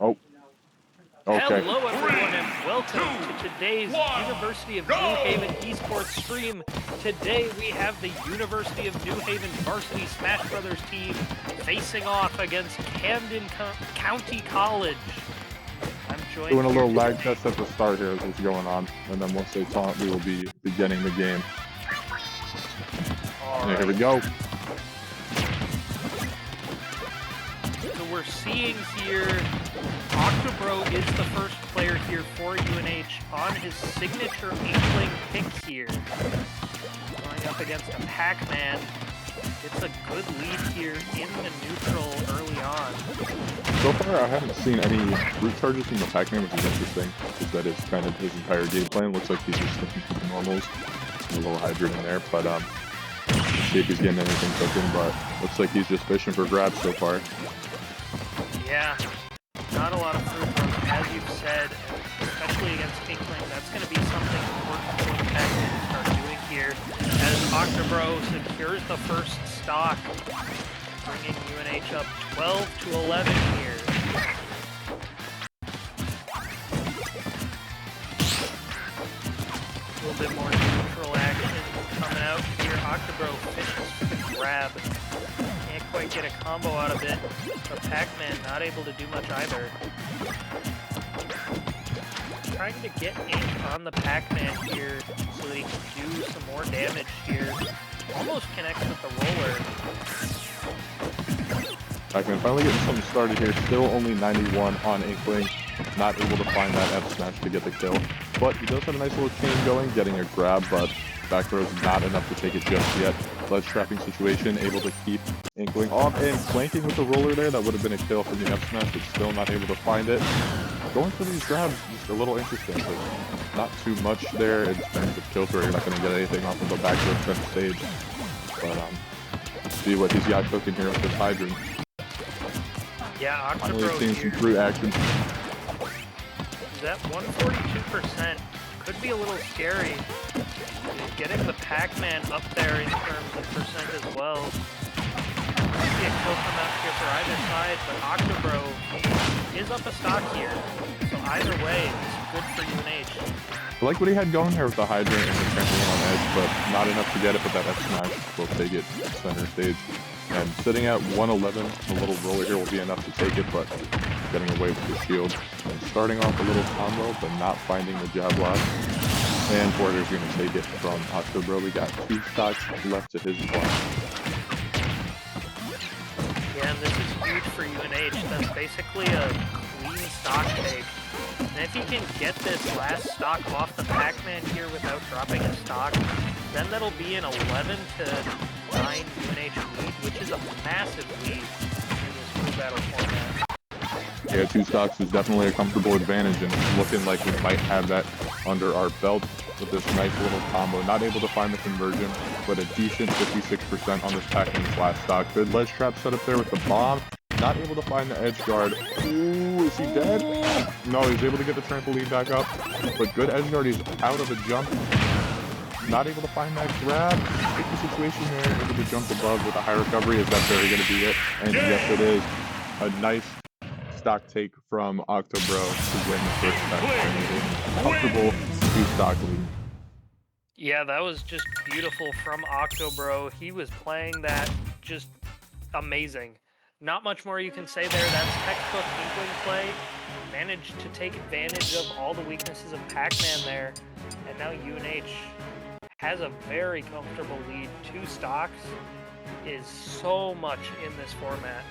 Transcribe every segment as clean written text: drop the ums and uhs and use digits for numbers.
Oh, okay. Hello everyone and welcome to today's University of New Haven esports stream. Today we have the University of New Haven varsity Smash Brothers team facing off against Camden County College. I'm joined Doing a little lag today. test at the start here is what's going on, and then once they taunt, we will be beginning the game. All Here we go. So we're seeing here, Octobro is the first player here for UNH on his signature Inkling pick here. Going up against a Pac-Man. It's a good lead here in the neutral early on. So far, I haven't seen any root charges from the Pac-Man, which is interesting, because that is kind of his entire game plan. Looks like he's just sticking to the normals. A little hydrant in there, but see if he's getting anything cooking, but looks like he's just fishing for grabs so far. Yeah, not a lot of fruit rows, as you've said, especially against Inkling. That's going to be something important for the Pac-Man to start doing here, as Octobro secures the first stock, bringing UNH up 12-11 here. A little bit more neutral action coming out here. Octobro fishes for the grab. Can't quite get a combo out of it, but Pac-Man not able to do much either. Trying to get ink on the Pac-Man here so that he can do some more damage here. Almost connects with the roller. Pac-Man finally getting something started here. Still only 91 on Inkling. Not able to find that F smash to get the kill. But he does have a nice little chain going, getting a grab, but back throw's not enough to take it just yet. Ledge trapping situation, able to keep Inkling off and flanking with the roller there. That would have been a kill from the F smash, but still not able to find it. Going for these grabs is a little interesting, but not too much there in terms of kills where you're not going to get anything off of the back throw center stage. But let's see what he's got cooking here with this hydrant. Yeah, Finally Octobro seeing here. some fruit action. He's at 142%. Could be a little scary. He's getting the Pac-Man up there in terms of percent as well. See a kill come out here for either side, but Octobro is up a stock here. So either way, it's good for UNH. I like what he had going here with the hydrant and the trampoline on edge, but not enough to get it, but that F smash will take it center stage. And sitting at 111, a little roller here will be enough to take it, but getting away with the shield. And starting off a little combo, but not finding the jab lock. And Porter's going to take it from Octobro. We got 2 stocks left to his block. Yeah, and this is huge for UNH. That's basically a clean stock take. And if he can get this last stock off the Pac-Man here without dropping a stock, then that'll be an 11-9 UNH lead, which is a massive lead in this full battle format. Yeah, 2 stocks is definitely a comfortable advantage, and it's looking like we might have that under our belt with this nice little combo. Not able to find the conversion, but a decent 56% on this Pac-Man's last stock. Good ledge trap set up there with the bomb. Not able to find the edge guard. Ooh, is he dead? No, he's able to get the trampoline back up, but good edge guard. He's out of a jump. Not able to find that grab. Tricky situation here. Able to jump above with a high recovery. Is that very going to be it? And yes, it is. A nice stock take from Octobro to win the first match. Comfortable 2-stock lead. Yeah, that was just beautiful from Octobro. He was playing that just amazing. Not much more you can say there. That's textbook Inkling play. Managed to take advantage of all the weaknesses of Pac-Man there. And now UNH has a very comfortable lead. 2 stocks is so much in this format.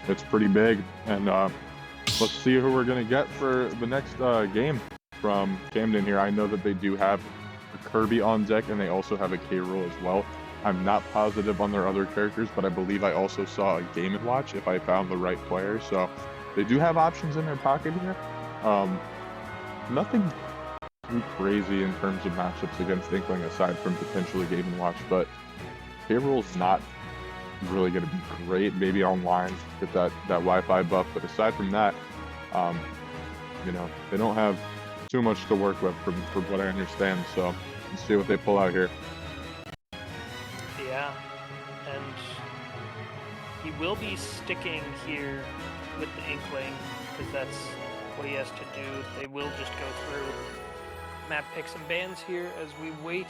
It's pretty big, and let's see who we're going to get for the next game from Camden here. I know that they do have a Kirby on deck, and they also have a K-Rool as well. I'm not positive on their other characters, but I believe I also saw a Game & Watch if I found the right player, so they do have options in their pocket here. Nothing too crazy in terms of matchups against Inkling aside from potentially Game & Watch, but K-Rool's not really going to be great. Maybe online get that Wi-Fi buff, but aside from that, you know, they don't have too much to work with from what I understand. So let's see what they pull out here. Yeah, and he will be sticking here with the Inkling, because that's what he has to do. They will just go through map picks and bans here as we wait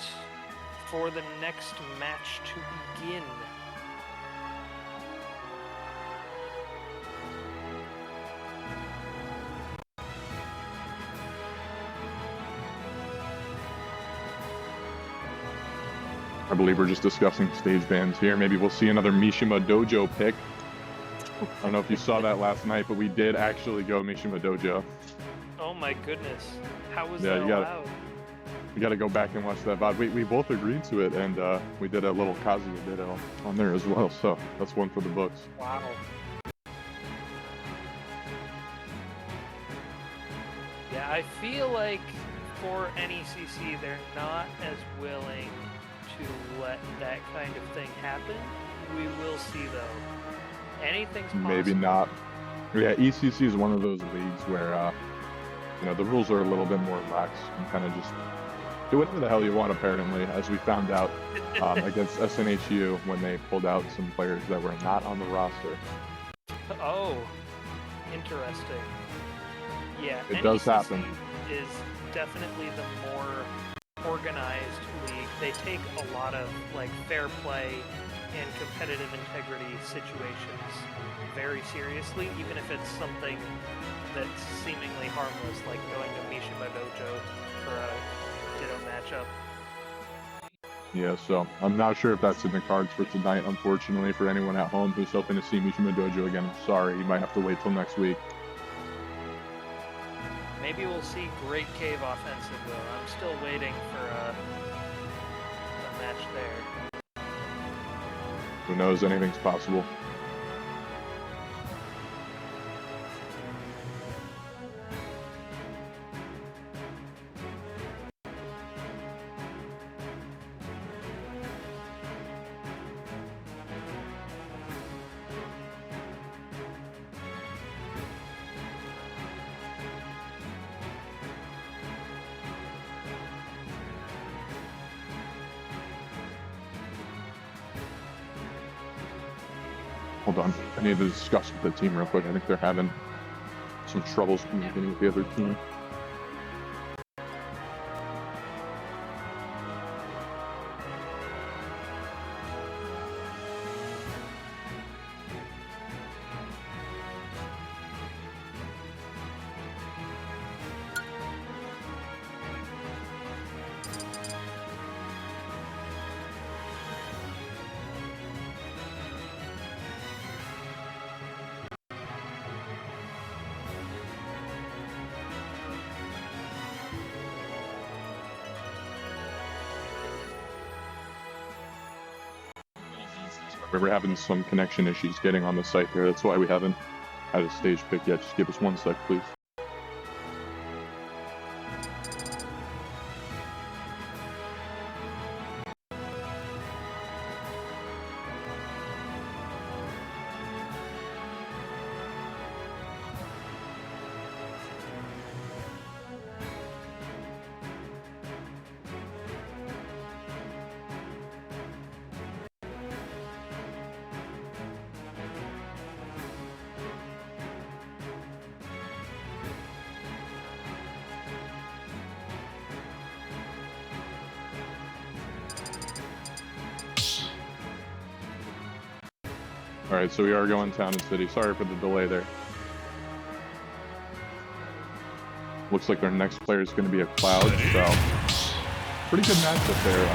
for the next match to begin. I believe we're just discussing stage bans here. Maybe we'll see another Mishima Dojo pick. I don't know if you saw that last night, but we did actually go Mishima Dojo. Oh my goodness. How was Yeah, that allowed? You gotta go back and watch that VOD. We both agreed to it, and we did a little Kazuya ditto on there as well, so that's one for the books. Wow. Yeah, I feel like for NECC, they're not as willing to let that kind of thing happen. We will see, though. Anything's possible. Maybe not. Yeah, ECC is one of those leagues where, you know, the rules are a little bit more lax and kind of just do whatever the hell you want, apparently, as we found out against SNHU when they pulled out some players that were not on the roster. Oh, interesting. Yeah, it does happen. Is definitely the more organized league. They take a lot of like fair play and competitive integrity situations very seriously, even if it's something that's seemingly harmless, like going to Mishima Dojo for a ditto matchup. Yeah, so I'm not sure if that's in the cards for tonight, unfortunately, for anyone at home who's hoping to see Mishima Dojo again. I'm sorry, you might have to wait till next week. Maybe we'll see Great Cave offensive, though. I'm still waiting for a match there. Who knows, anything's possible. Hold on, I need to discuss with the team real quick. I think they're having some troubles communicating with the other team. We're having some connection issues getting on the site there. That's why we haven't had a stage pick yet. Just give us 1 sec, please. Alright, so we are going town and city. Sorry for the delay there. Looks like our next player is going to be a Cloud, so pretty good matchup there.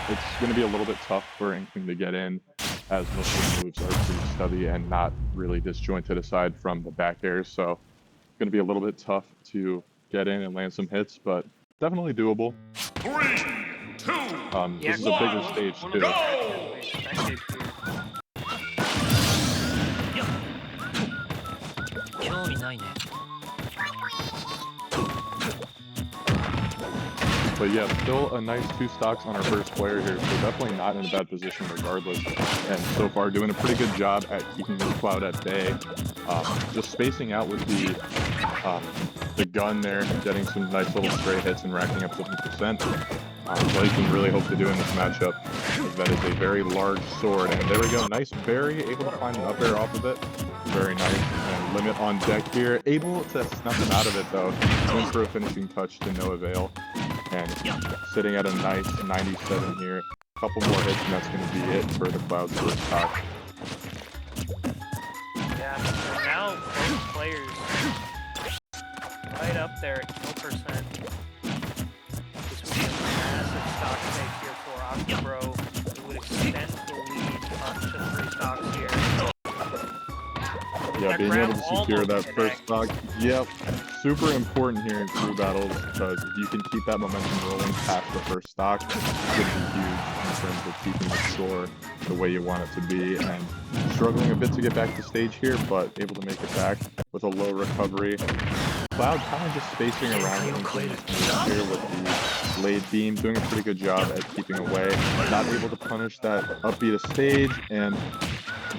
It's going to be a little bit tough for Inkling to get in, as most of the moves are pretty stubby and not really disjointed aside from the back airs, so it's going to be a little bit tough to get in and land some hits, but definitely doable. 3, 2, this is a bigger stage too. go! But yeah, still a nice 2 stocks on our first player here, so definitely not in a bad position regardless. And so far doing a pretty good job at keeping the Cloud at bay. Just spacing out with the gun there, getting some nice little stray hits and racking up 50%. What you can really hope to do in this matchup is that is a very large sword. And there we go. Nice berry. Able to find an up air off of it. Very nice. And limit on deck here. Able to snuff him out of it, though. Went for a finishing touch to no avail. And sitting at a nice 97 here. Couple more hits, and that's going to be it for the Cloud's first stock. Yeah, so now both players right up there at kill percent. This would be a massive stock take here for Octobro. It would extend the lead up to 3 stocks here. Yeah, being able to secure that connect. first stock. Yep. Super important here in crew battles, because if you can keep that momentum rolling past the first stock, it's going to be huge in terms of keeping the score the way you want it to be. And struggling a bit to get back to stage here, but able to make it back with a low recovery. Cloud kind of just spacing around Inkling here with the blade beam, doing a pretty good job at keeping away. Not able to punish that up B to stage, and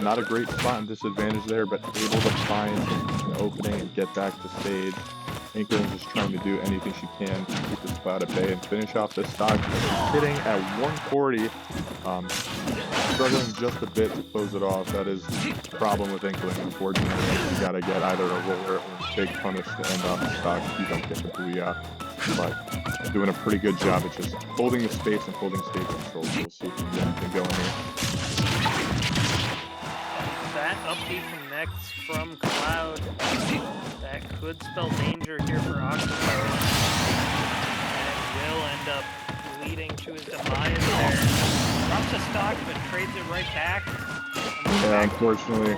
not a great spot and disadvantage there, but able to find an opening and get back to stage. Inkling just trying to do anything she can to keep this Cloud at bay and finish off this stock. Hitting at 140, struggling just a bit to close it off. That is the problem with Inkling, unfortunately. You gotta get either a roller or a big punish to end off the stock if you don't get the booyah. But doing a pretty good job at just holding the space and holding stage control. So we'll see if we can get anything going here. That upbeat connects from Cloud. That could spell danger here for Octobro. And it will end up leading to his demise there. Drops a stock, but trades it right back. Yeah, unfortunately,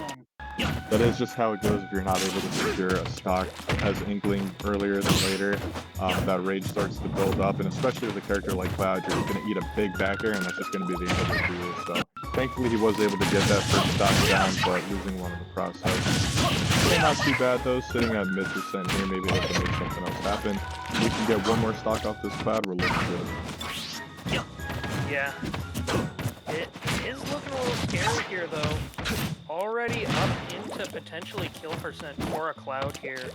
that is just how it goes if you're not able to secure a stock as Inkling earlier than later. That rage starts to build up, and especially with a character like Cloud, you're going to eat a big back air, and that's just going to be the end of the duel. So thankfully he was able to get that first stock down, but losing one in the process. Still not too bad though, sitting at mid% here, maybe able to make something else happen. If we can get one more stock off this Cloud, we're looking good. Yeah. It is looking a little scary here though. Already up into potentially kill percent for a Cloud here.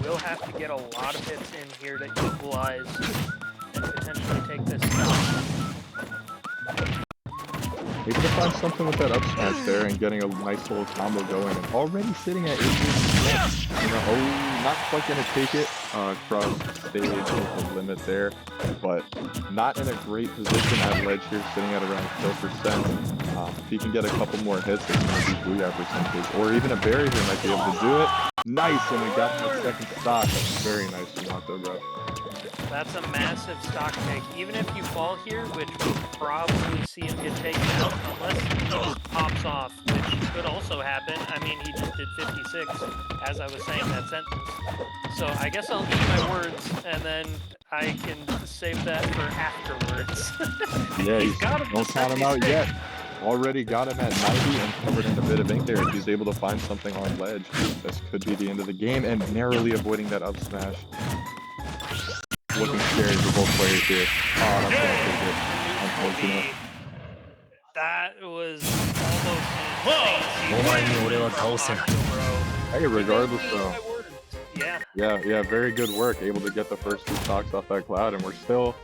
We'll have to get a lot of hits in here to equalize and potentially take this stock. Able to find something with that up smash there and getting a nice little combo going. And already sitting at 18%. You know, not quite going to take it across stage with the limit there, but not in a great position at ledge here, sitting at around kill percent. If he can get a couple more hits, it's going to be booyah percentage, or even a berry here might be able to do it. Nice, and we got that second stock. Very nice from Octobro. That's a massive stock take. Even if you fall here, which we'll probably see him get taken out, unless he just pops off, which could also happen. I mean, he just did 56, as I was saying that sentence. So I guess I'll eat my words, and then I can save that for afterwards. Yeah, He's got him don't count him out yet. Already got him at 90 and covered in a bit of ink there. If he's able to find something on ledge, this could be the end of the game, and narrowly avoiding that up smash. Looking scary for both players here. Oh, that's gonna take it. Unfortunate. That was almost Hey, regardless though. Yeah. Yeah, very good work. Able to get the first 2 stocks off that Cloud, and we're still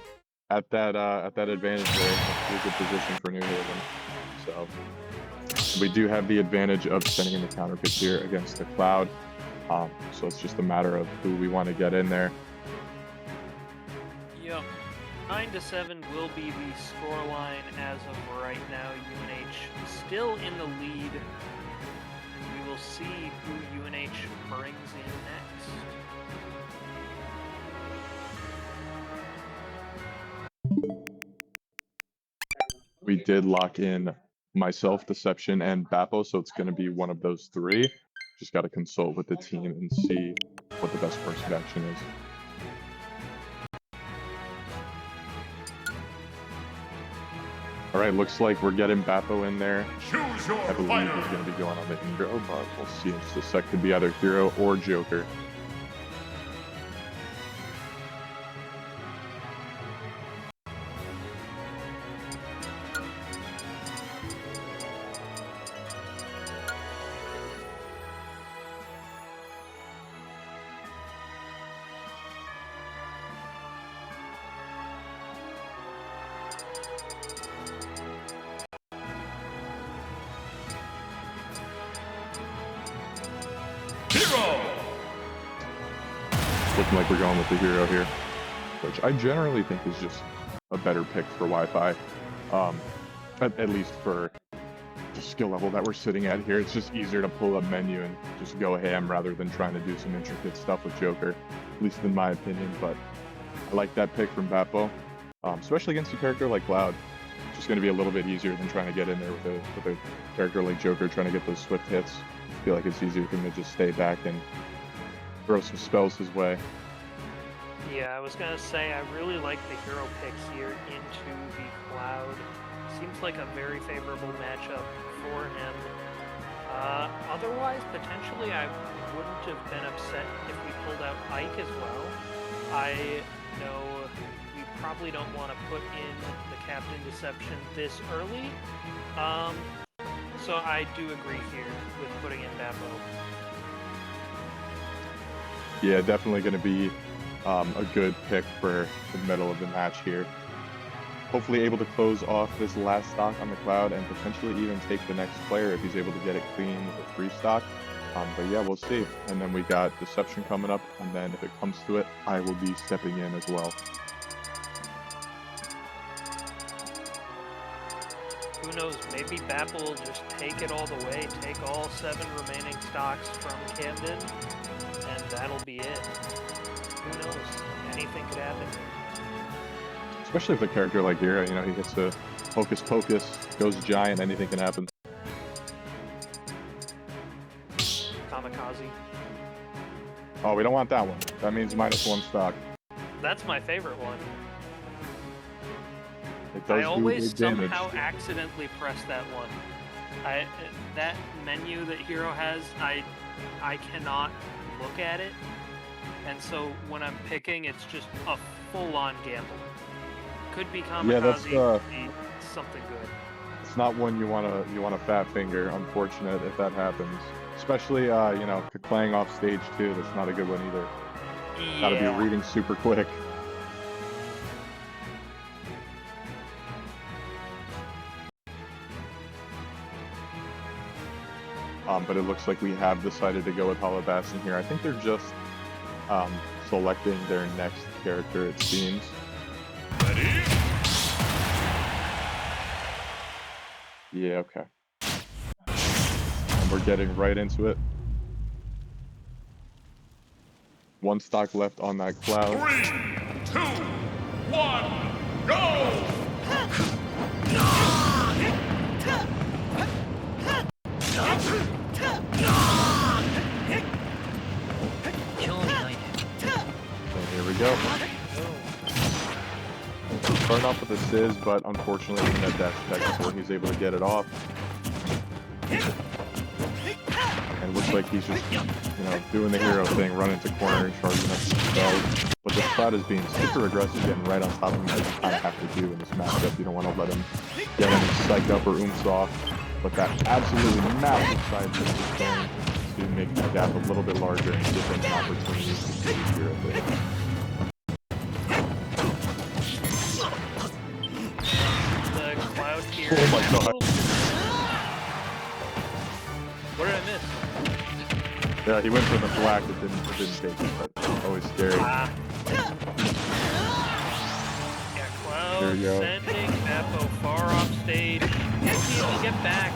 at that advantage there. Pretty good position for New Haven. So we do have the advantage of sending in the counter pick here against the Cloud. So it's just a matter of who we want to get in there. Yep. 9-7 will be the scoreline as of right now. UNH still in the lead. We will see who UNH brings in next. We did lock in myself, Deception, and Bappo, so it's going to be one of those 3. Just got to consult with the team and see what the best course of action is. All right, looks like we're getting Bappo in there. Choose your I believe fighter. he's going to be going on the hero, but we'll see in just a sec. Could be either hero or Joker. Looking like we're going with the hero here, which I generally think is just a better pick for Wi-Fi. At least for the skill level that we're sitting at here. It's just easier to pull up menu and just go ham rather than trying to do some intricate stuff with Joker, at least in my opinion. But I like that pick from Bappo, especially against a character like Cloud. It's just going to be a little bit easier than trying to get in there with a character like Joker, trying to get those swift hits. I feel like it's easier for him to just stay back and throw some spells his way. Yeah, I was gonna say I really like the hero pick here into the Cloud. Seems like a very favorable matchup for him. Otherwise, potentially I wouldn't have been upset if we pulled out Ike as well. I know we probably don't want to put in the Captain Deception this early. So I do agree here with putting in Bappo. Yeah, definitely going to be a good pick for the middle of the match here. Hopefully able to close off this last stock on the Cloud and potentially even take the next player if he's able to get it clean with a free stock. But yeah, we'll see. And then we got Deception coming up, and then if it comes to it, I will be stepping in as well. Who knows, maybe Bappo will just take it all the way, take all 7 remaining stocks from Camden, and that'll be it. Who knows? Anything could happen. Especially if a character like Hero, you know, he gets a Hocus Pocus, goes giant, anything can happen. Kamikaze. Oh, we don't want that one. That means -1 stock. That's my favorite one. It does I always do damage. somehow accidentally press that one. That menu that Hero has, I cannot look at it, and so when I'm picking, it's just a full-on gamble. Could be Kamikaze, Yeah, that's, could be something good. It's not one you want a fat finger. Unfortunate if that happens. Especially, you know, playing off stage 2. That's not a good one either. Yeah. Gotta be reading super quick. But it looks like we have decided to go with Holobassin here. I think they're just selecting their next character, it seems. Ready? Yeah, okay. And we're getting right into it. 1 stock left on that Cloud. 3, 2, 1, go! And here we go. Starting off with a Sizz, but unfortunately in that dash attack before he's able to get it off. And looks like he's just, you know, doing the hero thing, running to corner and charging up some spells. But this Cloud is being super aggressive, getting right on top of him, as you kind of have to do in this matchup. You don't want to let him get any psyched up or oomps off. But that absolutely massive side push is going to make the gap a little bit larger and give him an opportunity to see hero thing. The Cloud here. Oh my god. What did I miss? Yeah, he went for the black, it didn't take it, but always scary. Yeah, There Cloud you go. sending Bappo far off stage. Won't be able to get back.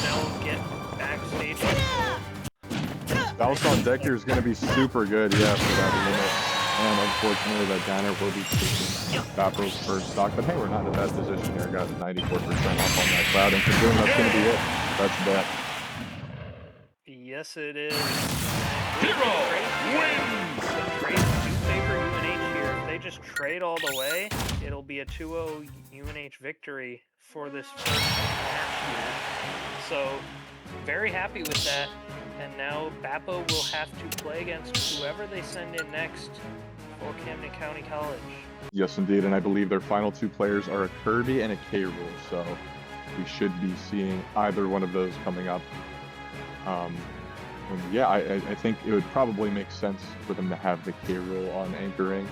They'll get backstage. Dallas on deck here is going to be super good, yeah, for that limit. And unfortunately, that banner will be taking Bappo's first stock. But hey, we're not in a bad position here. Got 94% off on that Cloud, and considering that's going to be it, that's that. Yes, it is. Hero wins! The trades do favor UNH here. If they just trade all the way, it'll be a 2-0 UNH victory for this first match here. So, very happy with that. And now Bappo will have to play against whoever they send in next for Camden County College. Yes, indeed, and I believe their final 2 players are a Kirby and a K-Rule, so we should be seeing either one of those coming up. And yeah, I think it would probably make sense for them to have the K-Rule on anchoring.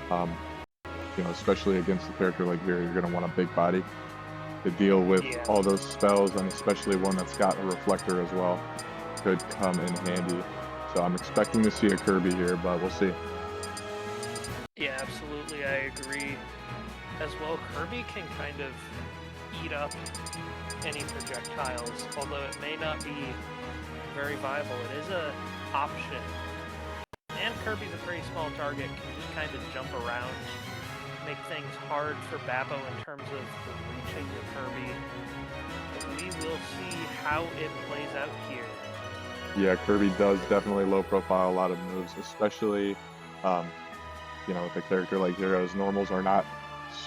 You know, especially against a character like here, you're going to want a big body to deal with all those spells, and especially one that's got a reflector as well could come in handy. So I'm expecting to see a Kirby here, but we'll see. Yeah, absolutely, I agree. As well, Kirby can kind of eat up any projectiles, although it may not be very viable. It is a option. And Kirby's a pretty small target, can just kind of jump around, make things hard for Bappo in terms of reaching the Kirby. But we will see how it plays out here. Yeah, Kirby does definitely low profile a lot of moves, especially, you know, with a character like Zero's. Normals are not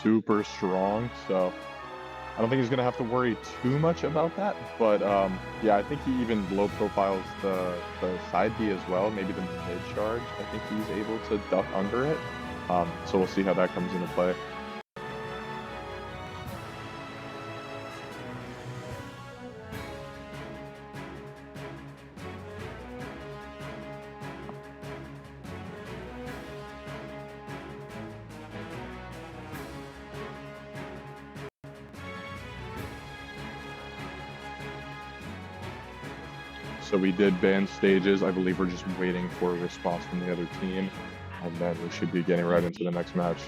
super strong, so I don't think he's going to have to worry too much about that. But yeah, I think he even low profiles the side B as well, maybe the mid charge. I think he's able to duck under it. So we'll see how that comes into play. So we did ban stages. I believe we're just waiting for a response from the other team, and then we should be getting right into the next match.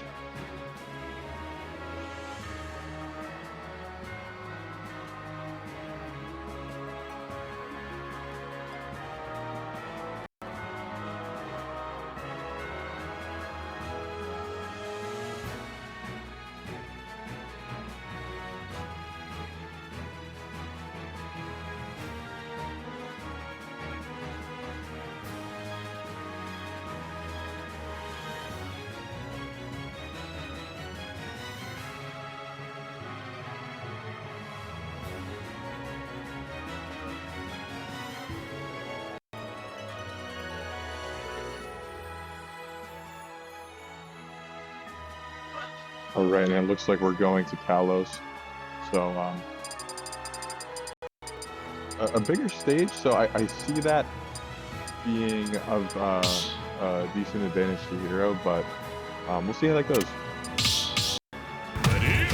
All right, and it looks like we're going to Kalos. So a bigger stage, so I see that being of a decent advantage to Hero, but we'll see how that goes. Ready?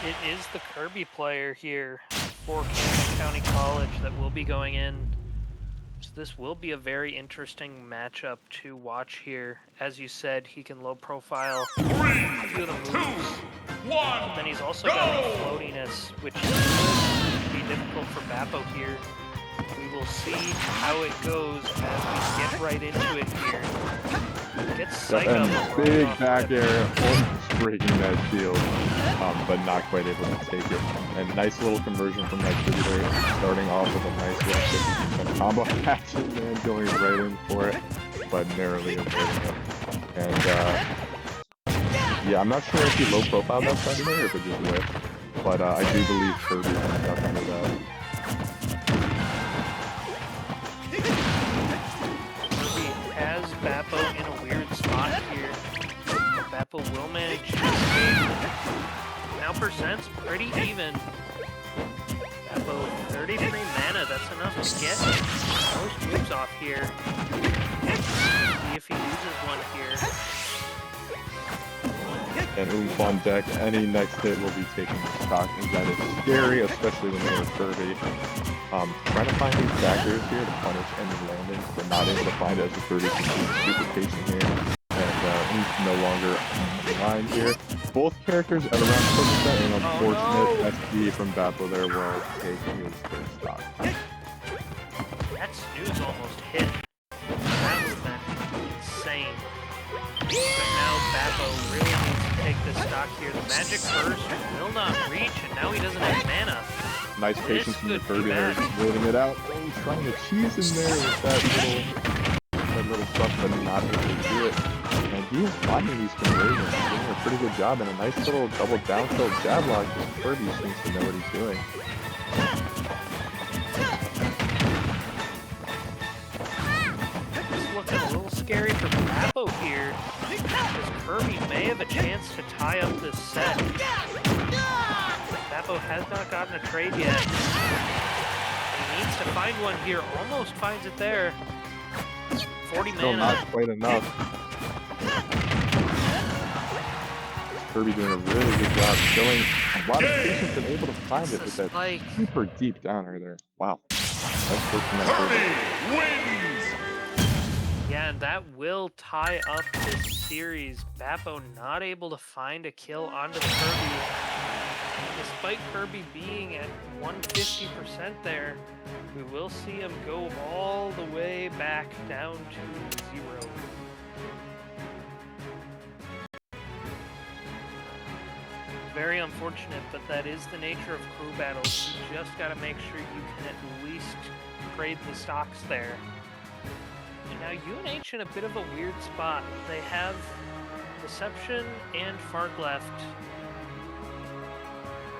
It is the Kirby player here for Camden County College that will be going in. So this will be a very interesting matchup to watch here. As you said, he can low profile a few of the moves. 1. Then he's also got floatiness, which can be difficult for Bappo here. We will see how it goes as we get right into it here. Gets Psycho And big back air, almost breaking that shield, but not quite able to take it. And nice little conversion from that Kirby there, starting off with a nice little 50% combo action, man, going right in for it, but narrowly avoiding it. And yeah, I'm not sure if he low profiled that side there or if it just whiffed, but I do believe Kirby ended up under that. Has Bappo in a weird spot here. Bappo will manage to escape. Now percent's pretty even. Bappo 33 mana, that's enough to get most moves off here. See if he uses one here. And Oomph on deck, any next hit will be taking the stock, and that is scary, especially when they're Kirby. Trying to find these backers here to punish any landings, but not able to find it as a Kirby can be super patient here. And he's no longer on the line here. Both characters at around 4%, and unfortunate SD from Bappo there will take his first stock. That snooze almost hit. That would have been insane. But now Bappo really needs to take this stock here. The magic burst will not reach, and now he doesn't have mana. Nice patience from the Kirby there, just waiting it out. Oh, he's trying to cheese in there with that little stuff, but not able to do it. And he is finding these conversions, doing a pretty good job, and a nice little double down tilt jab lock. Kirby seems to know what he's doing. It's looking a little scary for Bappo here, because Kirby may have a chance to tie up this set. Bappo has not gotten a trade yet. He needs to find one here, almost finds it there. 40 Still mana. not quite enough. Kirby doing a really good job, showing a lot of patience and able to find it with that Like super deep downer there. Wow. Nice work from that Kirby wins. Yeah, and that will tie up this series. Bappo not able to find a kill onto the Kirby. Despite Kirby being at 150% there, we will see him go all the way back down to 0. Very unfortunate, but that is the nature of crew battles. You just gotta make sure you can at least trade the stocks there. And now UNH in a bit of a weird spot. They have Deception and Fart left.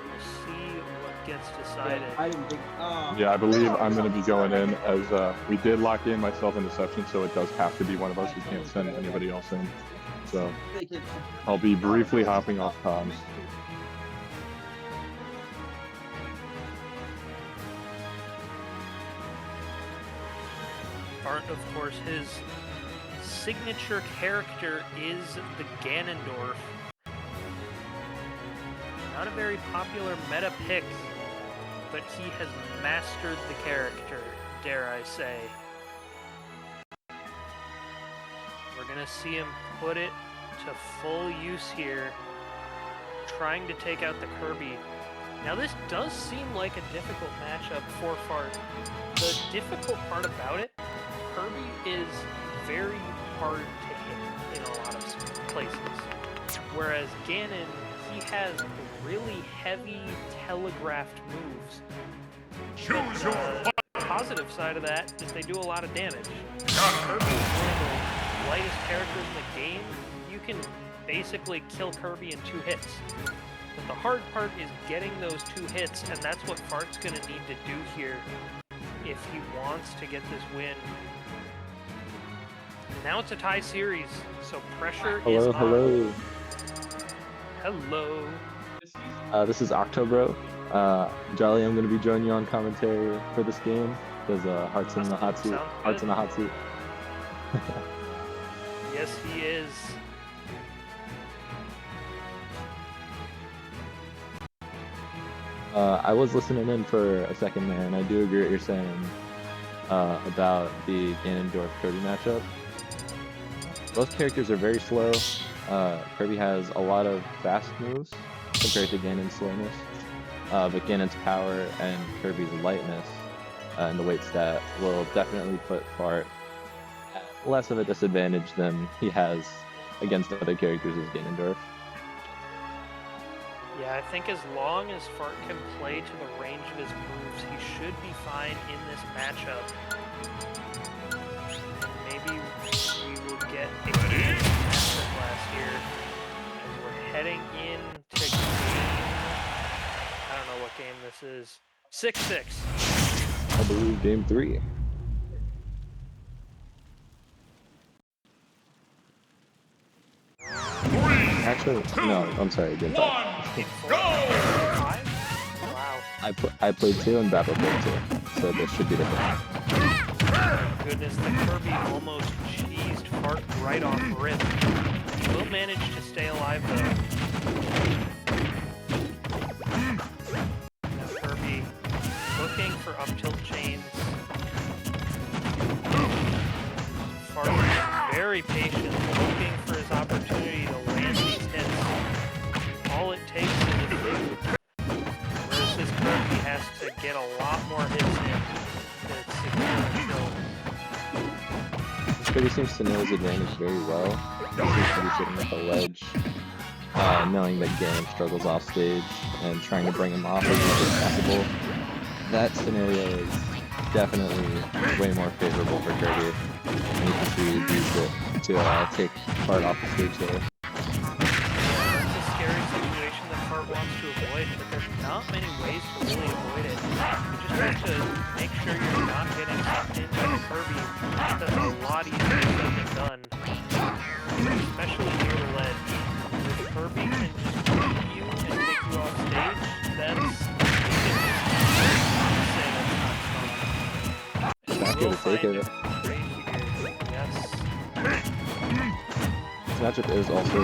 We'll see what gets decided. I didn't think. Yeah, I believe I'm going to be going in as we did lock in myself in Deception, so it does have to be one of us. We can't send anybody else in. So I'll be briefly hopping off comms. Fart, of course, his signature character is the Ganondorf. Not a very popular meta pick, but he has mastered the character, dare I say. We're gonna see him put it to full use here, trying to take out the Kirby. Now this does seem like a difficult matchup for Fart. The difficult part about it, Kirby is very hard to hit in a lot of places. Whereas Ganon, he has really heavy telegraphed moves. Choose your The positive side of that is they do a lot of damage. Kirby is one of the lightest characters in the game. You can basically kill Kirby in 2 hits. But the hard part is getting those 2 hits, and that's what Fart's going to need to do here if he wants to get this win. Now it's a tie series, so pressure is on. Hello. Hello. This is Octobro. Jolly, I'm going to be joining you on commentary for this game because Heart's in the hot seat. Sounds Heart's good. in the hot seat. Yes, he is. I was listening in for a second there, and I do agree what you're saying about the Ganondorf Kirby matchup. Both characters are very slow. Kirby has a lot of fast moves compared to Ganon's slowness, but Ganon's power and Kirby's lightness and the weight stat will definitely put Fart at less of a disadvantage than he has against other characters as Ganondorf. Yeah, I think as long as Fart can play to the range of his moves, he should be fine in this matchup. Maybe we will get a masterclass here as we're heading into game. I don't know what game this is. 6-6. I believe game 3. Actually, no, I'm sorry, game 5. Game 4. Go! 5? Wow. I played 2 and Battle played 2, so this should be different. Goodness, the Kirby almost cheesed Fart right off rip. He will manage to stay alive though. Now Kirby looking for up tilt chains. Fart is very patient, looking for his opportunity to land these hits. All it takes is a few. Whereas this Kirby has to get a lot more hits in to secure a kill. Kirby seems to know his advantage very well. He seems to be sitting at the ledge, knowing that Ganon struggles off stage and trying to bring him off as much as possible. That scenario is definitely way more favorable for Kirby, and you can see he used it to take Fart off the stage there. That's a scary situation that Fart wants to avoid, but there's not many ways to really avoid it. You just have to make sure you're not getting sucked into the Kirby. That's a lot easier said than done, especially near the ledge. If Kirby can just beat you and take you off stage, that's Not gonna take it. Yes. This matchup is also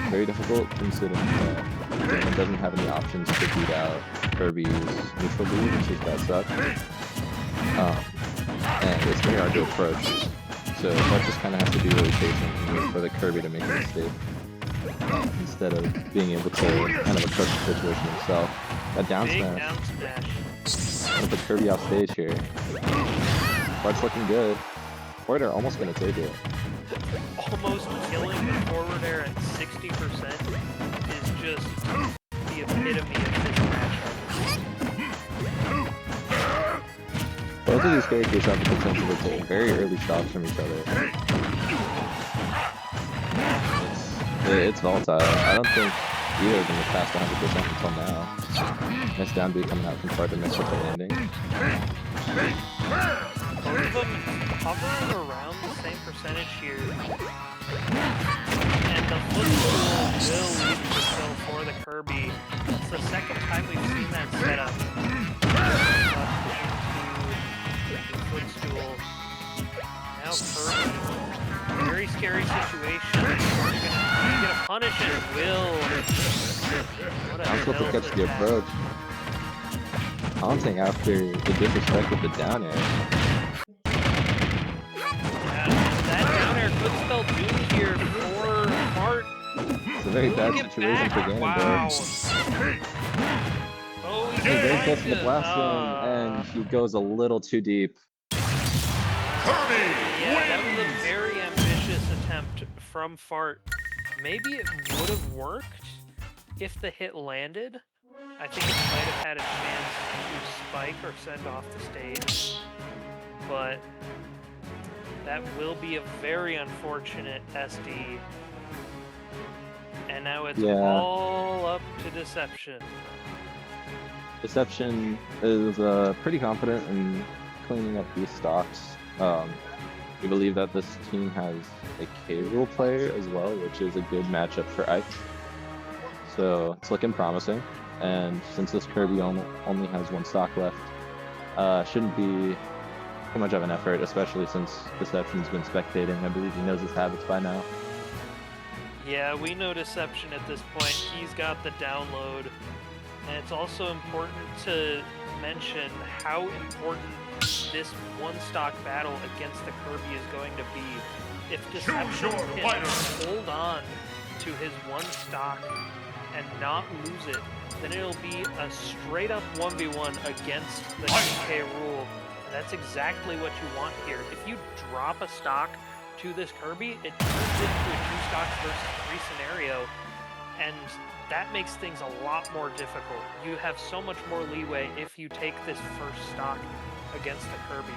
very difficult considering that Ganon doesn't have any options to beat out Kirby's neutral B, which is that suck. and it's very hard to approach. So Fart just kind of has to be really patient and wait for the Kirby to make a mistake instead of being able to kind of approach the situation himself. That down Big smash down smash. with the Kirby off stage here. Fart's looking good. Forward air almost gonna take it. Almost killing the forward air at 60% is just the epitome of this matchup. Both of these characters have the potential to take very early shots from each other. It's volatile. I don't think either of them is past 100% until now. Nice down B coming out from Fart to mix with the landing. Both of them hovering around the same percentage here. And the footstool will lead to kill for the Kirby. It's the second time we've seen that setup. The footstool. Now Kirby. Very scary situation. He's gonna punish it. Will. What a I'm supposed to hell catch is the that? approach. Taunting after the disrespect with the down air. That down air could spell doom here for Fart. It's a very bad Get situation back. for Ganondorf. Wow. Oh, he's He's very close to the it. blast zone, and he goes a little too deep. Kirby Yeah, that was wins. a very ambitious attempt from Fart. Maybe it would have worked if the hit landed. I think it might have had a chance to spike or send off the stage. But that will be a very unfortunate SD. And now it's Yeah. all up to Deception. Deception is pretty confident in cleaning up these stocks. We believe that this team has a K-Rule player as well, which is a good matchup for Ike. So it's looking promising. And since this Kirby only has one stock left, shouldn't be too much of an effort, especially since Deception's been spectating. I believe he knows his habits by now. Yeah, we know Deception at this point. He's got the download. And it's also important to mention how important this one stock battle against the Kirby is going to be. If Deception your can fighter. hold on to his one stock and not lose it, then it'll be a straight up 1v1 against the DK rule. And that's exactly what you want here. If you drop a stock to this Kirby, it turns into a 2 stocks versus 3 scenario, and that makes things a lot more difficult. You have so much more leeway if you take this first stock against the Kirby.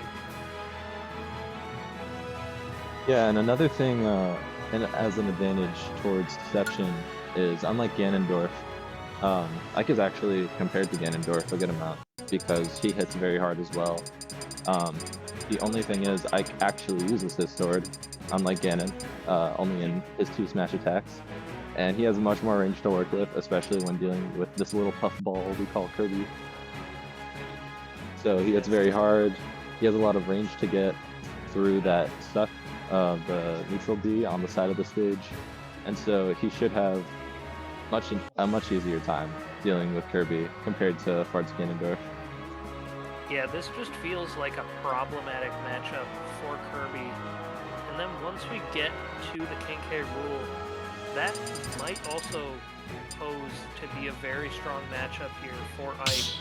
Yeah, and another thing and as an advantage towards Deception is, unlike Ganondorf, Ike is actually compared to Ganondorf a good amount because he hits very hard as well. The only thing is Ike actually uses his sword, unlike Ganon, only in his 2 smash attacks. And he has much more range to work with, especially when dealing with this little puffball we call Kirby. So he hits very hard. He has a lot of range to get through that stuck of the neutral B on the side of the stage. And so he should have a much easier time dealing with Kirby compared to Fart's Ganondorf. Yeah, this just feels like a problematic matchup for Kirby. And then once we get to the King K rule, that might also pose to be a very strong matchup here for Ike.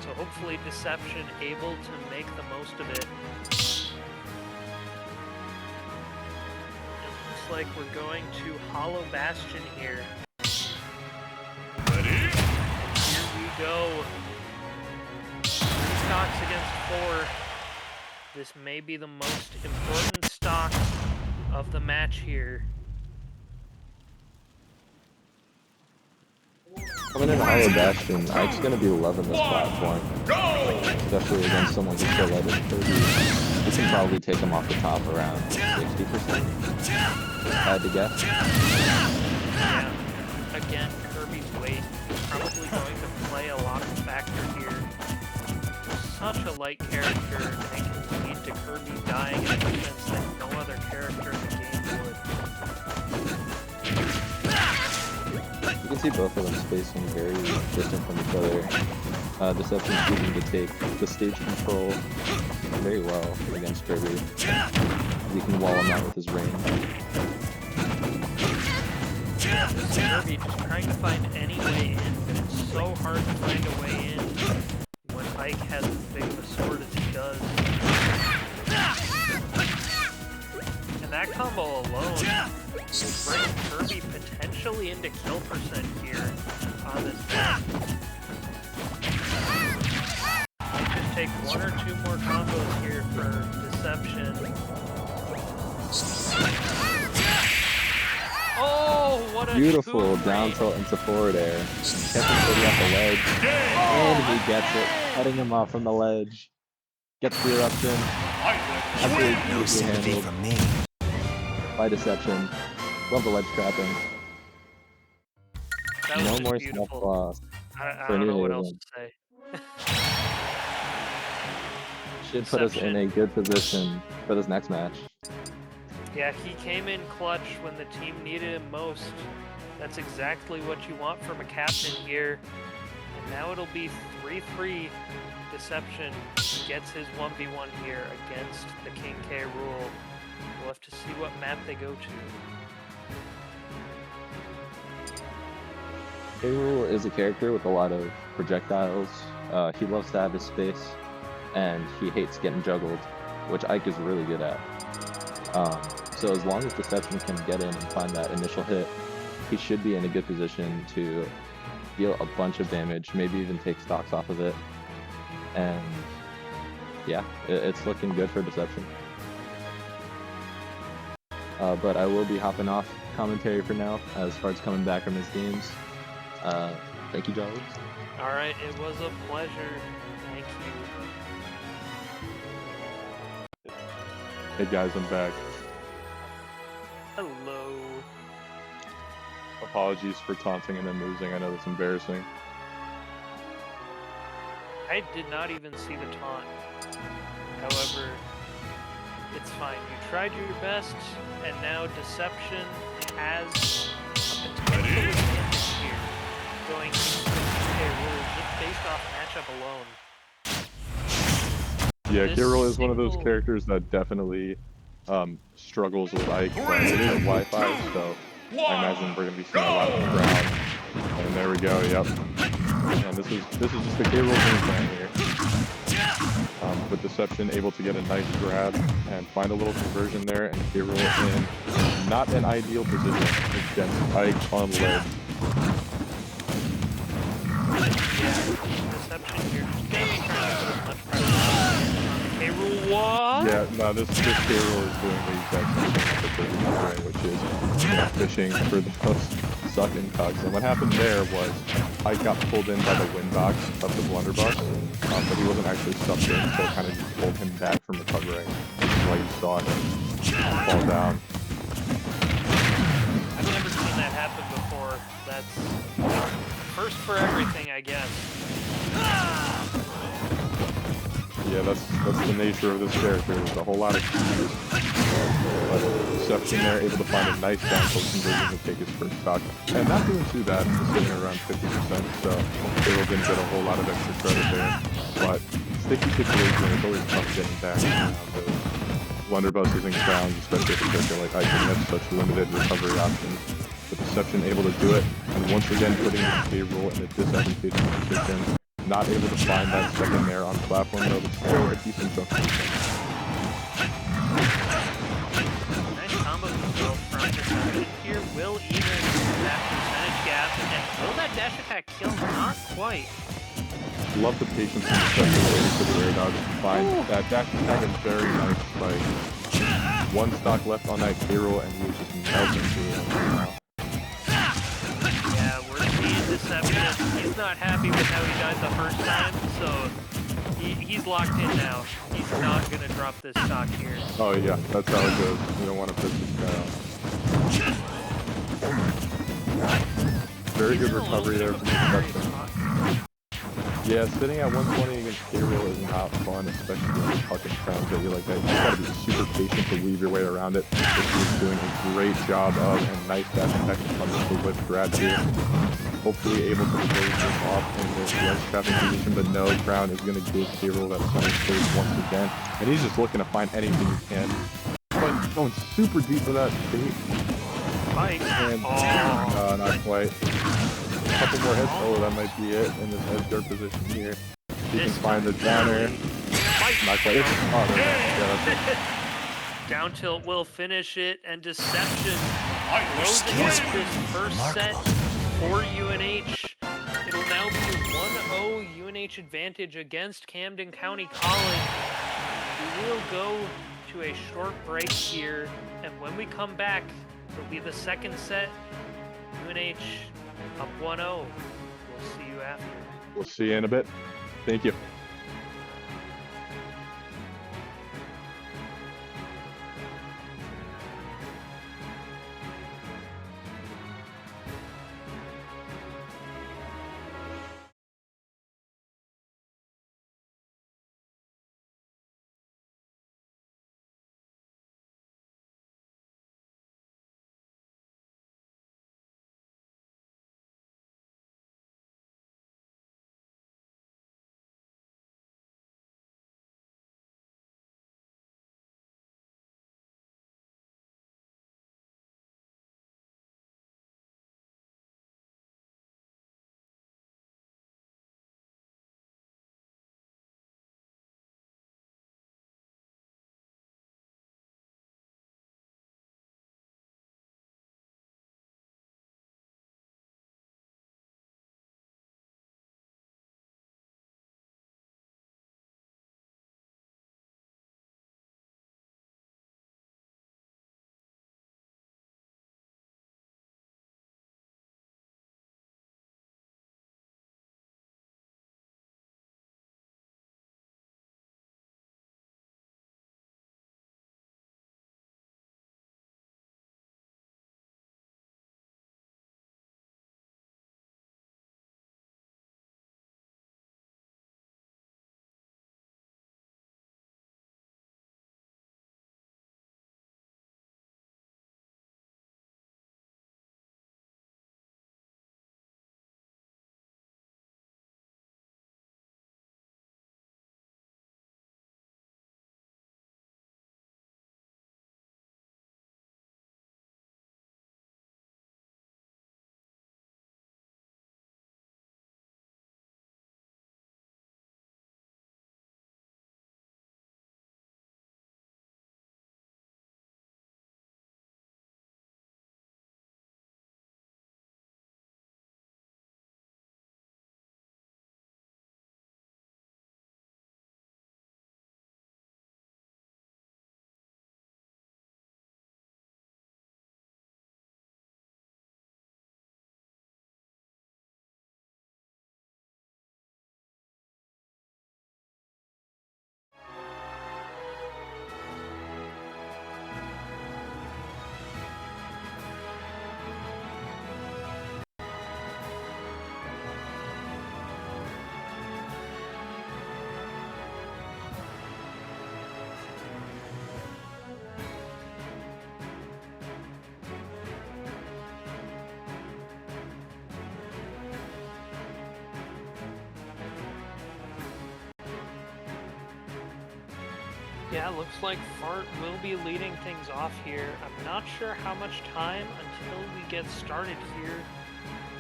So hopefully Deception able to make the most of it. It looks like we're going to Hollow Bastion here. Ready? Here we go. 3 stocks against 4. This may be the most important stock of the match here. Coming in Hollow Bastion, Ike's going to be loving this platform, Go! especially against someone who's so light as Kirby. We can probably take him off the top around 60%, if I had to guess. Yeah. Again, Kirby's weight is probably going to play a lot of factor here. Such a light character, and it can lead to Kirby dying in a defense that no other character in the game would. You can see both of them spacing very distant from each other. Deception's choosing to take the stage control very well against Kirby. He can wall him out with his range. Kirby just trying to find any way in, but it's so hard to find a way in when Ike has as big of a sword as he does. And that combo alone will bring Kirby potentially into kill percent here on this map. Might just take one or two more combos here for Deception. Oh, what a Beautiful coup down frame. tilt into forward air. Catching Kirby off the ledge. And he gets it, cutting him off from the ledge. Gets the eruption. Absolutely beautifully handled by Deception. Love the ledge trapping. That was No just more beautiful. snuff loss. I for don't know nearly what a else win. to say. Should put us in a good position for this next match. Yeah, he came in clutch when the team needed him most. That's exactly what you want from a captain here. And now it'll be 3-3. Deception gets his 1v1 here against the King K rule. We'll have to see what map they go to. K-Rool is a character with a lot of projectiles. He loves to have his space, and he hates getting juggled, which Ike is really good at. So as long as Deception can get in and find that initial hit, he should be in a good position to deal a bunch of damage, maybe even take stocks off of it. And yeah, it's looking good for Deception. But I will be hopping off commentary for now as far as coming back from his games. Thank you, Jolly. Alright, it was a pleasure. Thank you. Hey guys, I'm back. Hello. Apologies for taunting and then losing. I know that's embarrassing. I did not even see the taunt. However, it's fine. You tried your best, and now Deception has a potential advantage here. Going into the K rule just based off matchup alone. Yeah, This K-Rool is one of those single- characters that definitely struggles with Ike, but it is a Wi-Fi, so I imagine we're gonna be seeing a lot of ground. And there we go. Yep. And this is just the K-Rool game plan here. With Deception able to get a nice grab and find a little conversion there, and K-Rool in not an ideal position against Ike on ledge. Deception here just gonna be trying to put as much pressure on the K rule. What? Yeah, no, this K-Rool is doing the exact same thing that the person is doing, which is fishing for those suck-in tugs. And what happened there was Ike got pulled in by the wind box of the blunderbuss, but he wasn't actually sucked in, so it kind of just pulled him back from recovering, which is why you saw him fall down. I've never seen that happen before. That's first for everything, I guess. Yeah, that's the nature of this character. There's a whole lot of keys. But Deception there, able to find a nice down tilt conversion to take his first stock. And not doing too bad, just sitting around 50%, so K-Rool didn't get a whole lot of extra credit there. But sticky situation, it's always tough getting back around those blunderbusses and crowns, especially if a character like Ike has such limited recovery options. But Deception able to do it, and once again putting K-Rool in a disadvantageous position. Not able to find that second there on the platform, though, but still a decent jump. Nice combo control from Deception here. Will even that percentage gap, and will that dash attack kill? Not quite. Love the patience and Deception waiting for the air dodge to find that dash attack is very nice. Like, one stock left on that K-Rool, and he was just melting through it now. Yeah, we're seeing Deception. He's not happy with how he died the first time, so he's locked in now. He's not going to drop this stock here. Oh yeah, that's how it goes. You don't want to piss this guy off. Very good recovery there from Deception. Yeah, sitting at 120 against K-Rool is not fun, especially when you're tucking crowns at you like that. You gotta be super patient to weave your way around it, which he's doing a great job of, and nice dash attack on the whip grab here. Hopefully able to close this off in this ledge trapping position, but no, Crown is gonna give K-Rool that center stage once again, and he's just looking to find anything he can. But going super deep for that bait. Mike. And not quite. A couple more hits. Oh, that might be it in this edge guard position here. He can find the downer. Not quite. Oh, no, yeah, that's it. Down tilt will finish it, and Deception I goes was against scared. this first set for UNH. It'll now be 1-0 UNH advantage against Camden County College. We will go to a short break here, and when we come back, it'll be the second set. UNH up 1-0. We'll see you after. We'll see you in a bit. Thank you. Yeah, looks like Fart will be leading things off here. I'm not sure how much time until we get started here,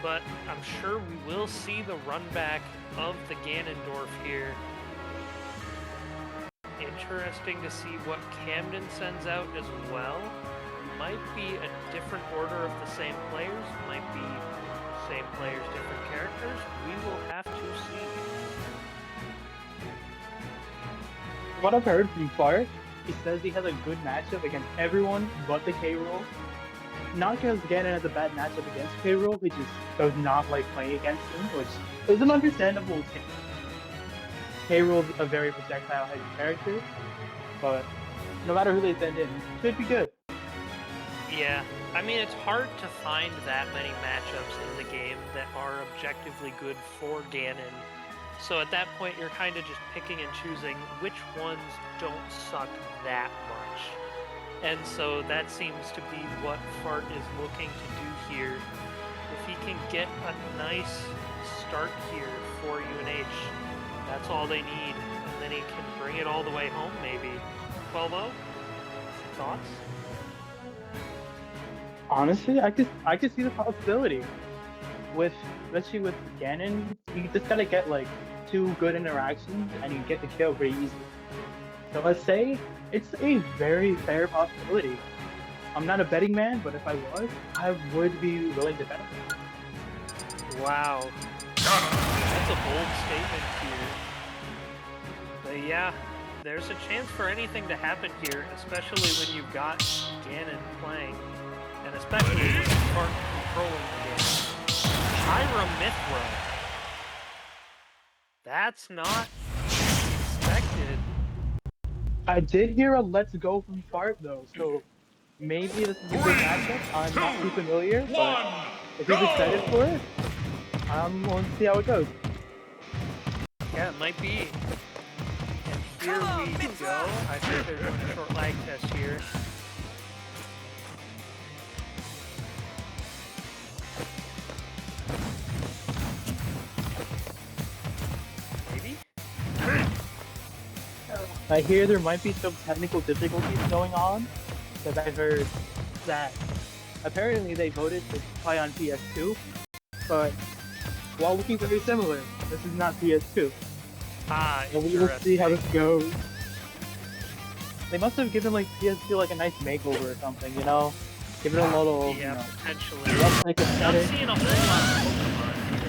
but I'm sure we will see the run back of the Ganondorf here. Interesting to see what Camden sends out as well. Might be a different order of the same players, might be same players, different characters. We will have to see. What I've heard from Fart, he says he has a good matchup against everyone but the K-Rool. Not because Ganon has a bad matchup against K-Rool, he just does not like playing against him, which is an understandable thing. K-Rool's a very projectile-heavy character, but no matter who they send in, should be good. Yeah, I mean, it's hard to find that many matchups in the game that are objectively good for Ganon. So at that point, you're kind of just picking and choosing which ones don't suck that much. And so that seems to be what Fart is looking to do here. If he can get a nice start here for UNH, that's all they need. And then he can bring it all the way home, maybe. 12-0? Thoughts? Honestly, I could see the possibility. Especially with Ganon, you just gotta get like 2 good interactions and you get the kill pretty easily. So let's say it's a very fair possibility. I'm not a betting man, but if I was, I would be willing to bet. Wow. That's a bold statement here. But yeah, there's a chance for anything to happen here, especially when you've got Ganon playing. And especially when you start controlling the game. Pyra Mithra. That's not expected. I did hear a "Let's Go" from Fart though, so maybe this is a good matchup. I'm not too familiar, but if he's excited for it, I'm going to see how it goes. Yeah, it might be. And here we go. I think they're doing a short lag test here. Maybe? I hear there might be some technical difficulties going on, because I heard that apparently they voted to play on PS2, but while looking very similar, this is not PS2. Ah, So we will see how interesting. this goes. They must have given like PS2 like a nice makeover or something, you know? Give it a little, you Yeah, know, potentially. rough like I'm aesthetic. seeing a whole lot of Pokemon here,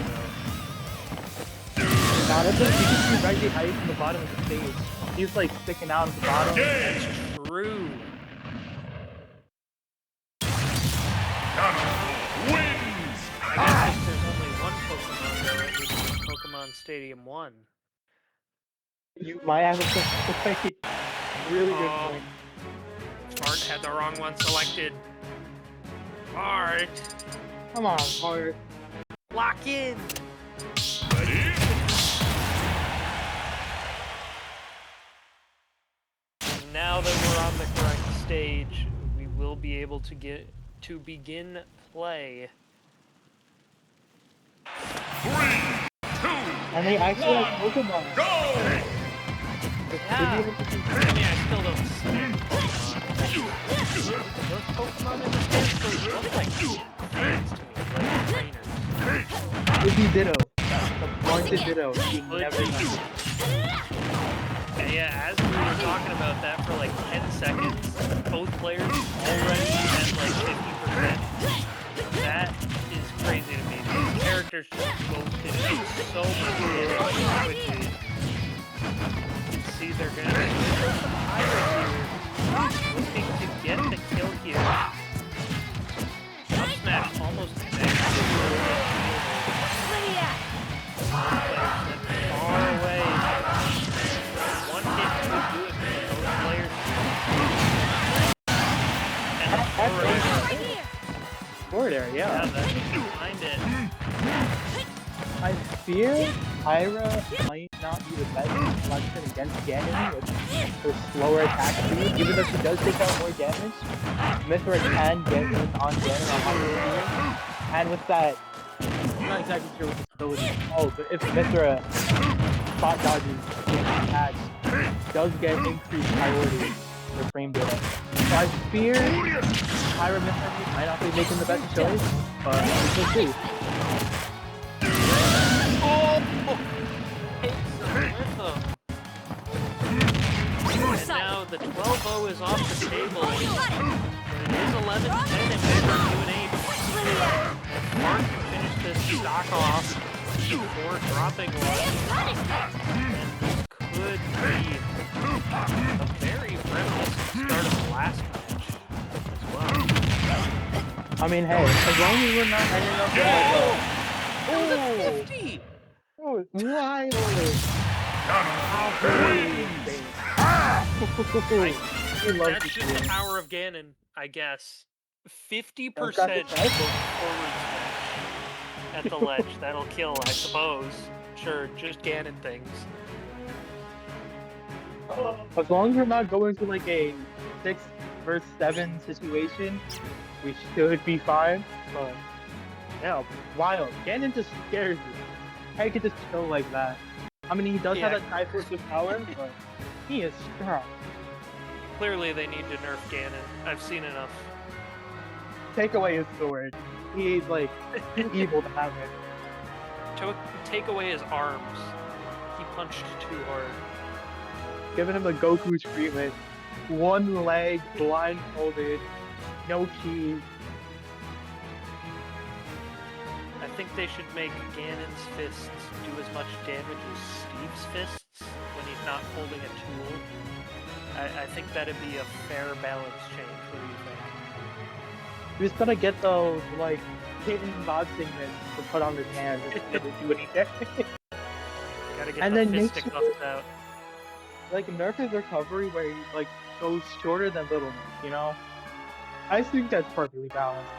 though. Now that's like, you can see Reggie Height from the bottom of the stage. He's like sticking out at the bottom. That's true. Wins! I guess if there's only one Pokemon, though, it would be Pokemon Stadium 1. You might have a point. Really good Oh. point. Fart had the wrong one selected. Fart. Come on, Hart. Lock in. Ready? Now that we're on the correct stage, we will be able to begin play. 3, 2, And they actually have Pokemon. go! Yeah. I mean, I still don't see Pokemon. Those Pokemon in the stands, those look like fans to me, like trainers. It'd be Ditto. The blunted Ditto. You Would never be. know. And yeah, as we were talking about that for like 10 seconds, both players already at like 50%. That is crazy to me. These characters just both did so much damage quickly. You can see they're gonna do some Pyra here, looking to get the kill here. Up smash almost far away. One hit would do it for both players. And the forward Forward air, yeah, yeah. that's behind it. I fear Pyra might not be the best selection against Ganon with her slower attack speed. Even though she does take out more damage, Mithra can get in on Ganon on higher speed. And with that, I'm not exactly sure what this ability is called, but if Mithra spot dodges Ganon's attacks, does get increased priority for frame data. So I fear Pyra Mithra might not be making the best choice, but we'll see. And now the 12-0 is off the table. But it is 11-10 in favor of UNH. If Mark can finish this stock off before dropping one, and this could be a very reminiscent start of the last match as well. I mean, hey, as long as we're not hanging up That was a 50! oh, why? We love That's this just the game. power of Ganon, I guess. 50% That's got the forward smash at the ledge. That'll kill, I suppose. Sure, just Ganon things. As long as we're not going to like a 6 versus 7 situation, we should be fine. But yeah, wild. Ganon just scares you. How you could just chill like that? I mean, he does have Yeah. that Triforce of power, but he is strong. Clearly, they need to nerf Ganon. I've seen enough. Take away his sword. He's like too evil to have it. Take away his arms. He punched too hard. Giving him a Goku treatment. One leg, blindfolded, no keys. I think they should make Ganon's fists do as much damage as Steve's fists when he's not holding a tool. I think that'd be a fair balance change. What do you think? He was gonna get those like hidden boxing mitts to put on his hands and never do anything. Gotta get And the then make fisticuffs out. Like nerf his recovery where he like goes shorter than Little Mac, you know? I think that's perfectly balanced.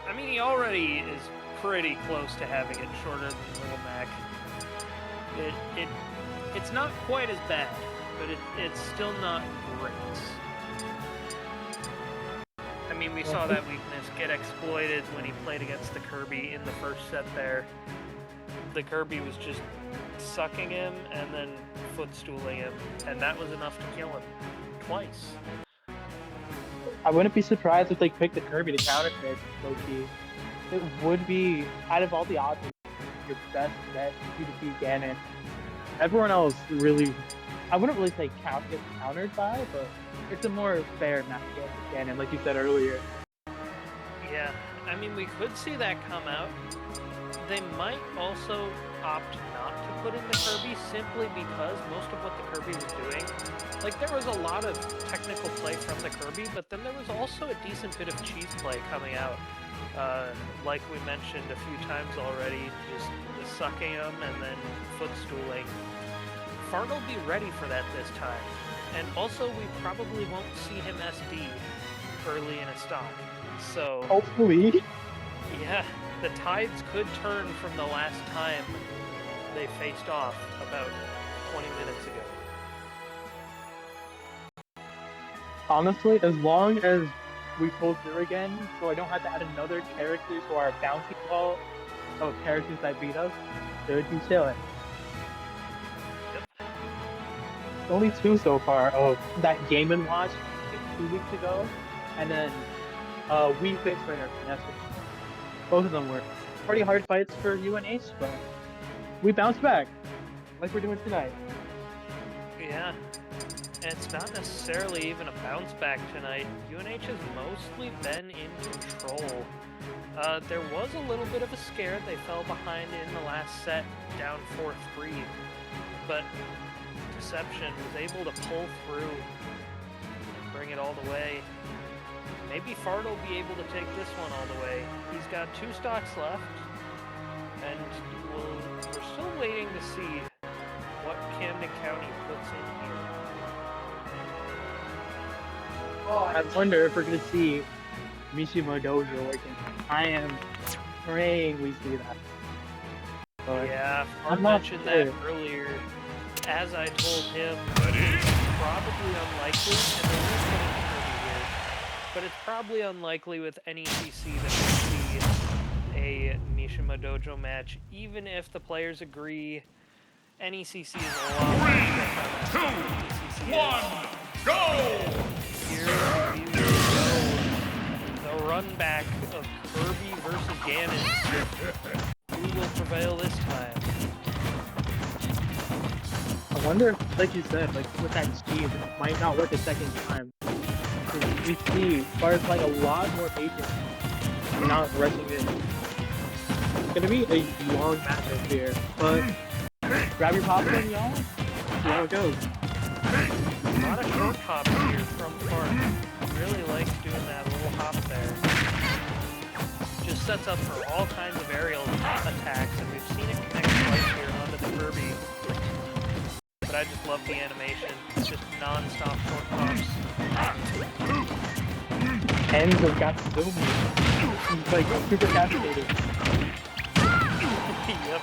I mean, he already is pretty close to having it shorter than Little Mac. It's not quite as bad, but it's still not great. I mean, we saw that weakness get exploited when he played against the Kirby in the first set there. The Kirby was just sucking him and then footstooling him, and that was enough to kill him. Twice. I wouldn't be surprised if they picked the Kirby to counter it, low-key. It would be, out of all the options, your best bet to defeat Ganon. Everyone else really, I wouldn't really say gets countered by, but it's a more fair matchup with Ganon, like you said earlier. Yeah, I mean, we could see that come out. They might also opt not to put in the Kirby simply because most of what the Kirby was doing, like there was a lot of technical play from the Kirby, but then there was also a decent bit of cheese play coming out. Like we mentioned a few times already, just sucking him and then footstooling. Fart will be ready for that this time. And also, we probably won't see him SD early in a stock. So, Hopefully. yeah, the tides could turn from the last time they faced off about 20 minutes ago. Honestly, as long as we pull through again, so I don't have to add another character to our bounty ball of characters that beat us, should be chilling. Yep. Only 2 so far. Oh, that Game & Watch like 2 weeks ago, and then Wii Fit Trainer yesterday. Both of them were pretty hard fights for UNH, but we bounced back, like we're doing tonight. Yeah. And it's not necessarily even a bounce back tonight. UNH has mostly been in control. There was a little bit of a scare. They fell behind in the last set, down 4-3. But Deception was able to pull through and bring it all the way. Maybe Fart will be able to take this one all the way. He's got 2 stocks left, and we're still waiting to see what Camden County puts in here. I wonder if we're gonna see Mishima Dojo working. I am praying we see that. But Yeah, I'm Fart not mentioned sure. that earlier. As I told him, Ready? probably unlikely, and there is going to be Kirby here, but it's probably unlikely with NECC that we see a Mishima Dojo match, even if the players agree. NECC is a lot more different than NECC 1, go! Here we go. The run back of Kirby versus Ganon. Who will prevail this time? I wonder if, like you said, like with that speed, it might not work a second time. 'Cause we see Bart's like a lot more patient, not rushing in. It's gonna be a long matchup here, but grab your popcorn, y'all. See how it goes. A lot of short hops here from Fart. Really likes doing that little hop there. Just sets up for all kinds of aerial attacks, and we've seen it connect twice here onto the Kirby. But I just love the animation. It's just non-stop short hops. Ends have got zoomy. He's like super captivated. Yep.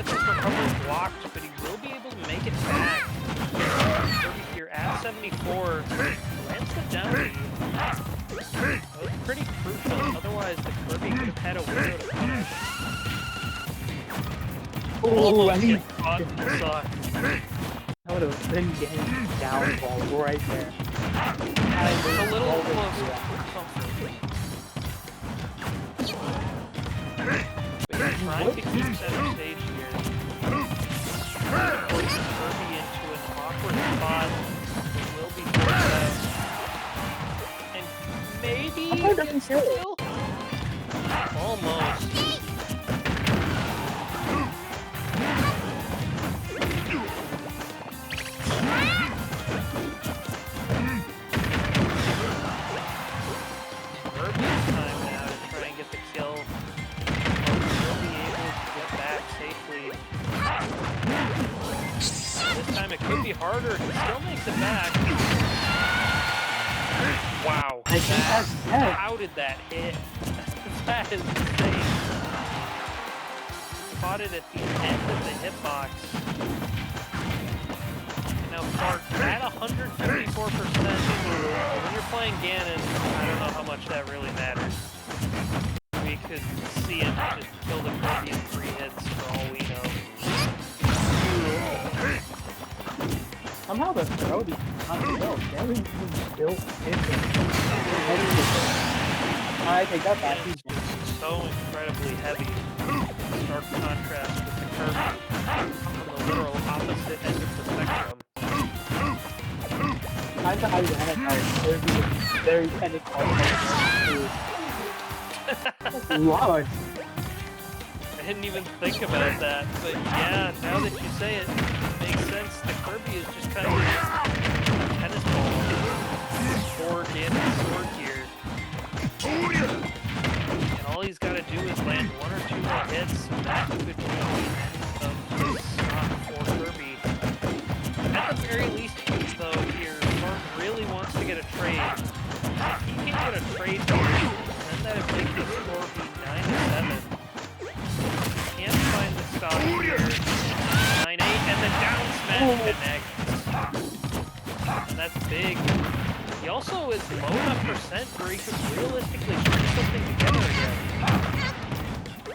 gets his recovery blocked, but he will be able to make it back. Kirby here at 74 lands the down B. That was pretty crucial, otherwise the Kirby could have had a window to punish. Oh, I Almost need gets caught in the suck. I would have been getting downfall right there. It's a little close for comfort. But he's trying to keep center stage here. Puts Kirby into an awkward spot. It will be forced out. And maybe gets the kill? Almost. Kirby's time now to try and get the kill. He'll be able to get back safely. This time it could be harder. He still makes it back. Wow. I think that's dead. How did that hit? That is insane. Caught it at the end of the hitbox. And now Clark at 154%. When you're playing Ganon, I don't know how much that really matters. We could see him just kill the Kirby in 3 hits for all we know. Somehow the throw is not built. That is built I take that back. It's just so incredibly heavy. Stark contrast with the Kirby on the literal opposite end of the spectrum. I thought I was gonna very technical. Large. I didn't even think about that, but yeah, now that you say it, it makes sense. The Kirby is just kind of a tennis ball for Ganon's sword here. And all he's got to do is land 1 or 2 more hits, and that could be the end of this stop for Kirby. At the very least, though, here, Mark really wants to get a trade. If he can get a trade here, then that would make the score be 9-7. Can't find the stop here. 9-8, and the down smash connects. And that's big. He also is low enough percent where he could realistically string something together again.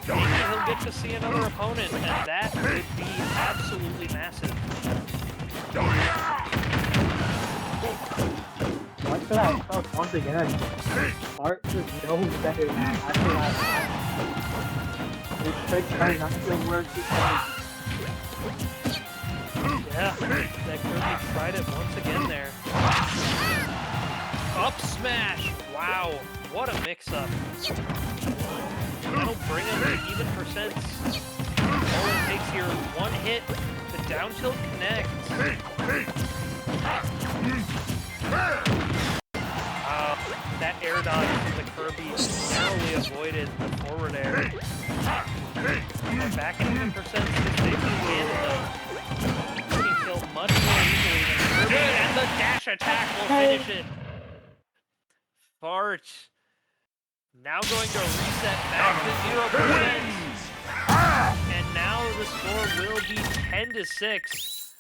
Maybe he'll get to see another opponent, and that would be absolutely massive. Watch for that stuff once again. Art just knows better after that. His tricks are not gonna work because Yeah, that Kirby tried it once again there. Up smash! Wow, what a mix-up. That'll bring him to even percents. All it takes here, 1 hit, the down tilt connects. That air dodge from the Kirby narrowly avoided the forward air. And back at even percents, his safety landed though. He killed much more easily than Kirby, and the dash attack will finish it. Fart. Now going to reset back to 0%. And now the score will be 10-6.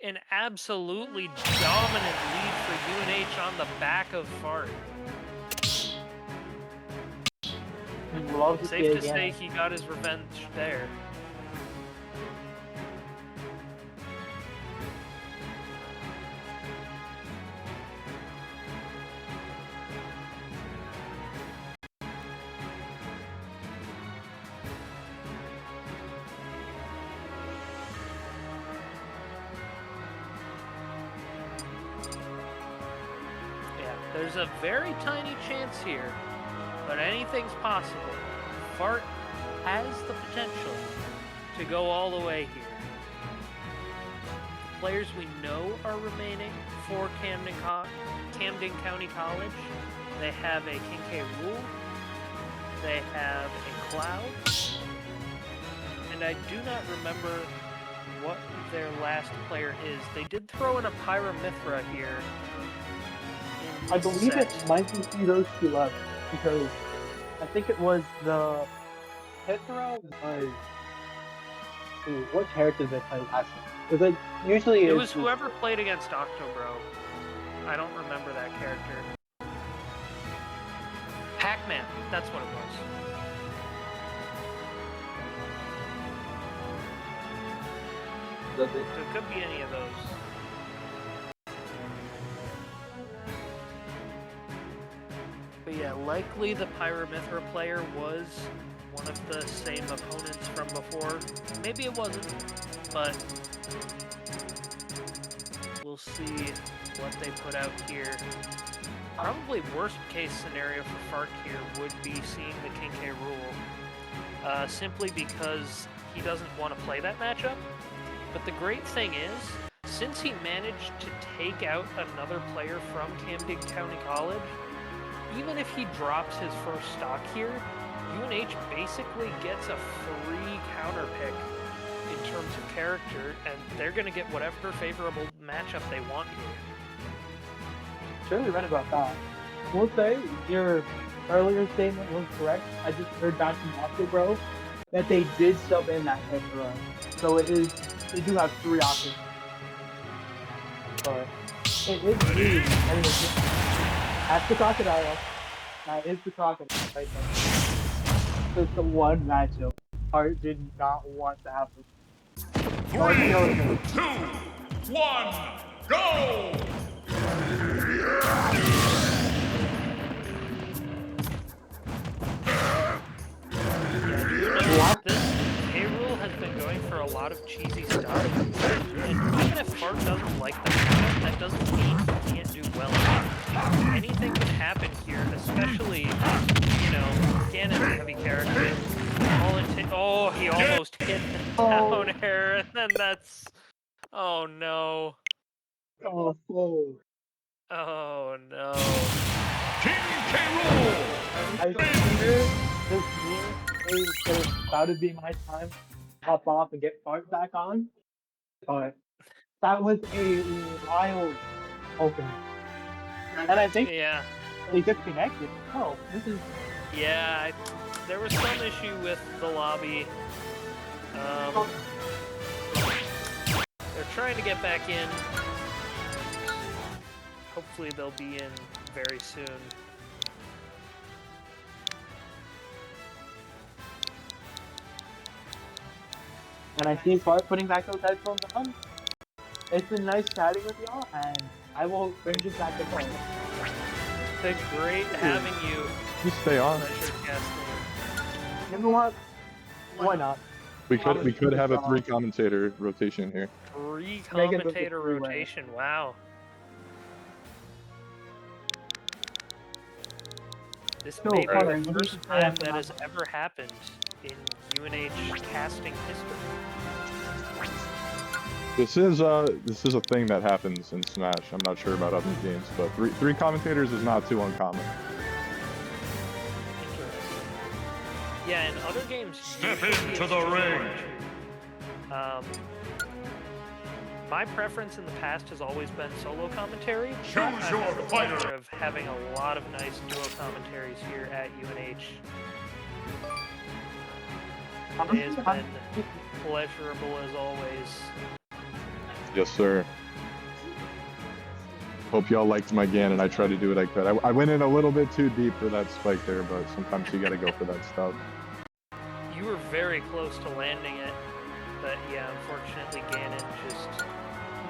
An absolutely dominant lead for UNH on the back of Fart. Safe to say he got his revenge there. There's a very tiny chance here, but anything's possible. Fart has the potential to go all the way here. The players we know are remaining for Camden County College. They have a King K. Rool. They have a Cloud. And I do not remember what their last player is. They did throw in a Pyramithra here. I believe it might be those 2 left, because I think it was the Pythra was Ooh, what character did they play last time? Because like usually It it's was whoever played against Octobro. I don't remember that character. Pac-Man, that's what it was. So it could be any of those. But yeah, likely the Pyromithra player was one of the same opponents from before. Maybe it wasn't, but we'll see what they put out here. Probably worst case scenario for Fart here would be seeing the King K. Rool. Simply because he doesn't want to play that matchup. But the great thing is, since he managed to take out another player from Camden County College, even if he drops his first stock here, UNH basically gets a free counter pick in terms of character, and they're going to get whatever favorable matchup they want here. surely right about that. We'll say your earlier statement was correct. I just heard back from Oscar Bro that they did sub in that extra run. So it is, they do have 3 options. But it is really, I mean, that's the crocodile. That is the crocodile right there. It's the one matchup Hart did not want to happen. 3, 2, 1, go! What? This K-Rool has been going for a lot of cheesy stuff, and even if Fart doesn't like the matchup, that doesn't mean he can't do well. Anything can happen here, especially, you know, Ganon's a heavy character. Oh, he almost hit the down air, and then that's... Oh no. Oh, whoa. Oh no. King K. Rool! I figured this year it was about to be my time to hop off and get Fart back on. But that was a wild opening. And I think Yeah. they disconnected. Oh, this is Yeah, there was some issue with the lobby. They're trying to get back in. Hopefully they'll be in very soon. and I see Fart putting back those headphones on. It's been nice chatting with y'all, and I will bring this back to play. It's been great having you. You stay on. Pleasure casting. You know what? Why not? We could have a 3 commentator rotation here. 3 Make it commentator the three-way. rotation. Wow. This No, may be Connor, the you first need to time say that has ever happened in UNH casting history. This is a thing that happens in Smash. I'm not sure about other games, but three commentators is not too uncommon. Interesting. Yeah, in other games, Step usually into it's the two ring. or two. My preference in the past has always been solo commentary. but Choose I've your had the fighter. pleasure of having a lot of nice duo commentaries here at UNH. It has been pleasurable as always. Yes, sir. Hope y'all liked my Ganon. I tried to do what I could. I went in a little bit too deep for that spike there, but sometimes you gotta go for that stuff. You were very close to landing it, but yeah, unfortunately Ganon just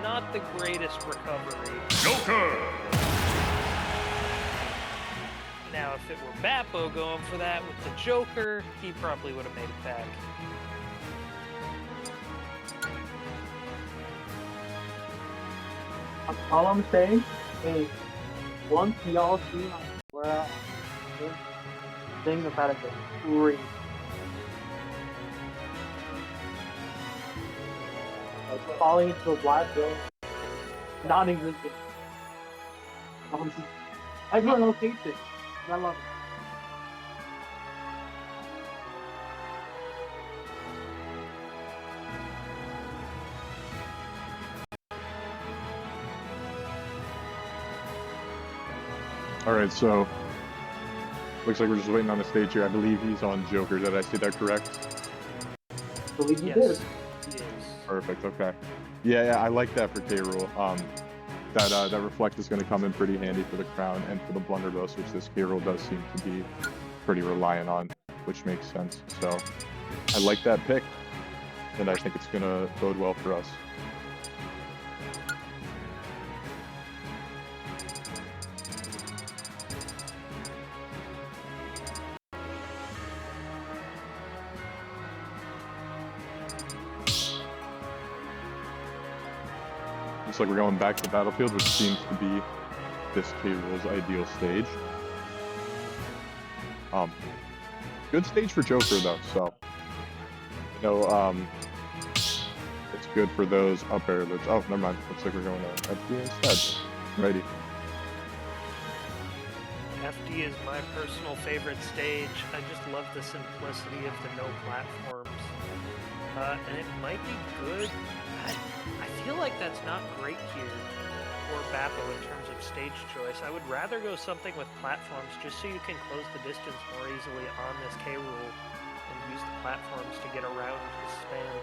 not the greatest recovery. Joker! Now, if it were Bappo going for that with the Joker, he probably would have made it back. All I'm saying is, once y'all see where I'm thing about it, free. Like falling into a black hole, non-existent. Everyone else hates it. And I love it. Alright, so looks like we're just waiting on the stage here. I believe he's on Joker. Did I see that correct? Believe you Yes. did. He is. Perfect. Okay. Yeah, I like that for K. Rool. That reflect is going to come in pretty handy for the crown and for the blunderbuss, which this K. Rool does seem to be pretty reliant on, which makes sense. So I like that pick, and I think it's going to bode well for us. Looks like we're going back to the battlefield, which seems to be this K. Rool's ideal stage. Good stage for Joker though, so it's good for those up air loops. Oh, never mind. Looks like we're going to FD instead. Righty. FD is my personal favorite stage. I just love the simplicity of the no platforms. And it might be good. I feel like that's not great here for Bappo in terms of stage choice. I would rather go something with platforms just so you can close the distance more easily on this K. Rool and use the platforms to get around the span.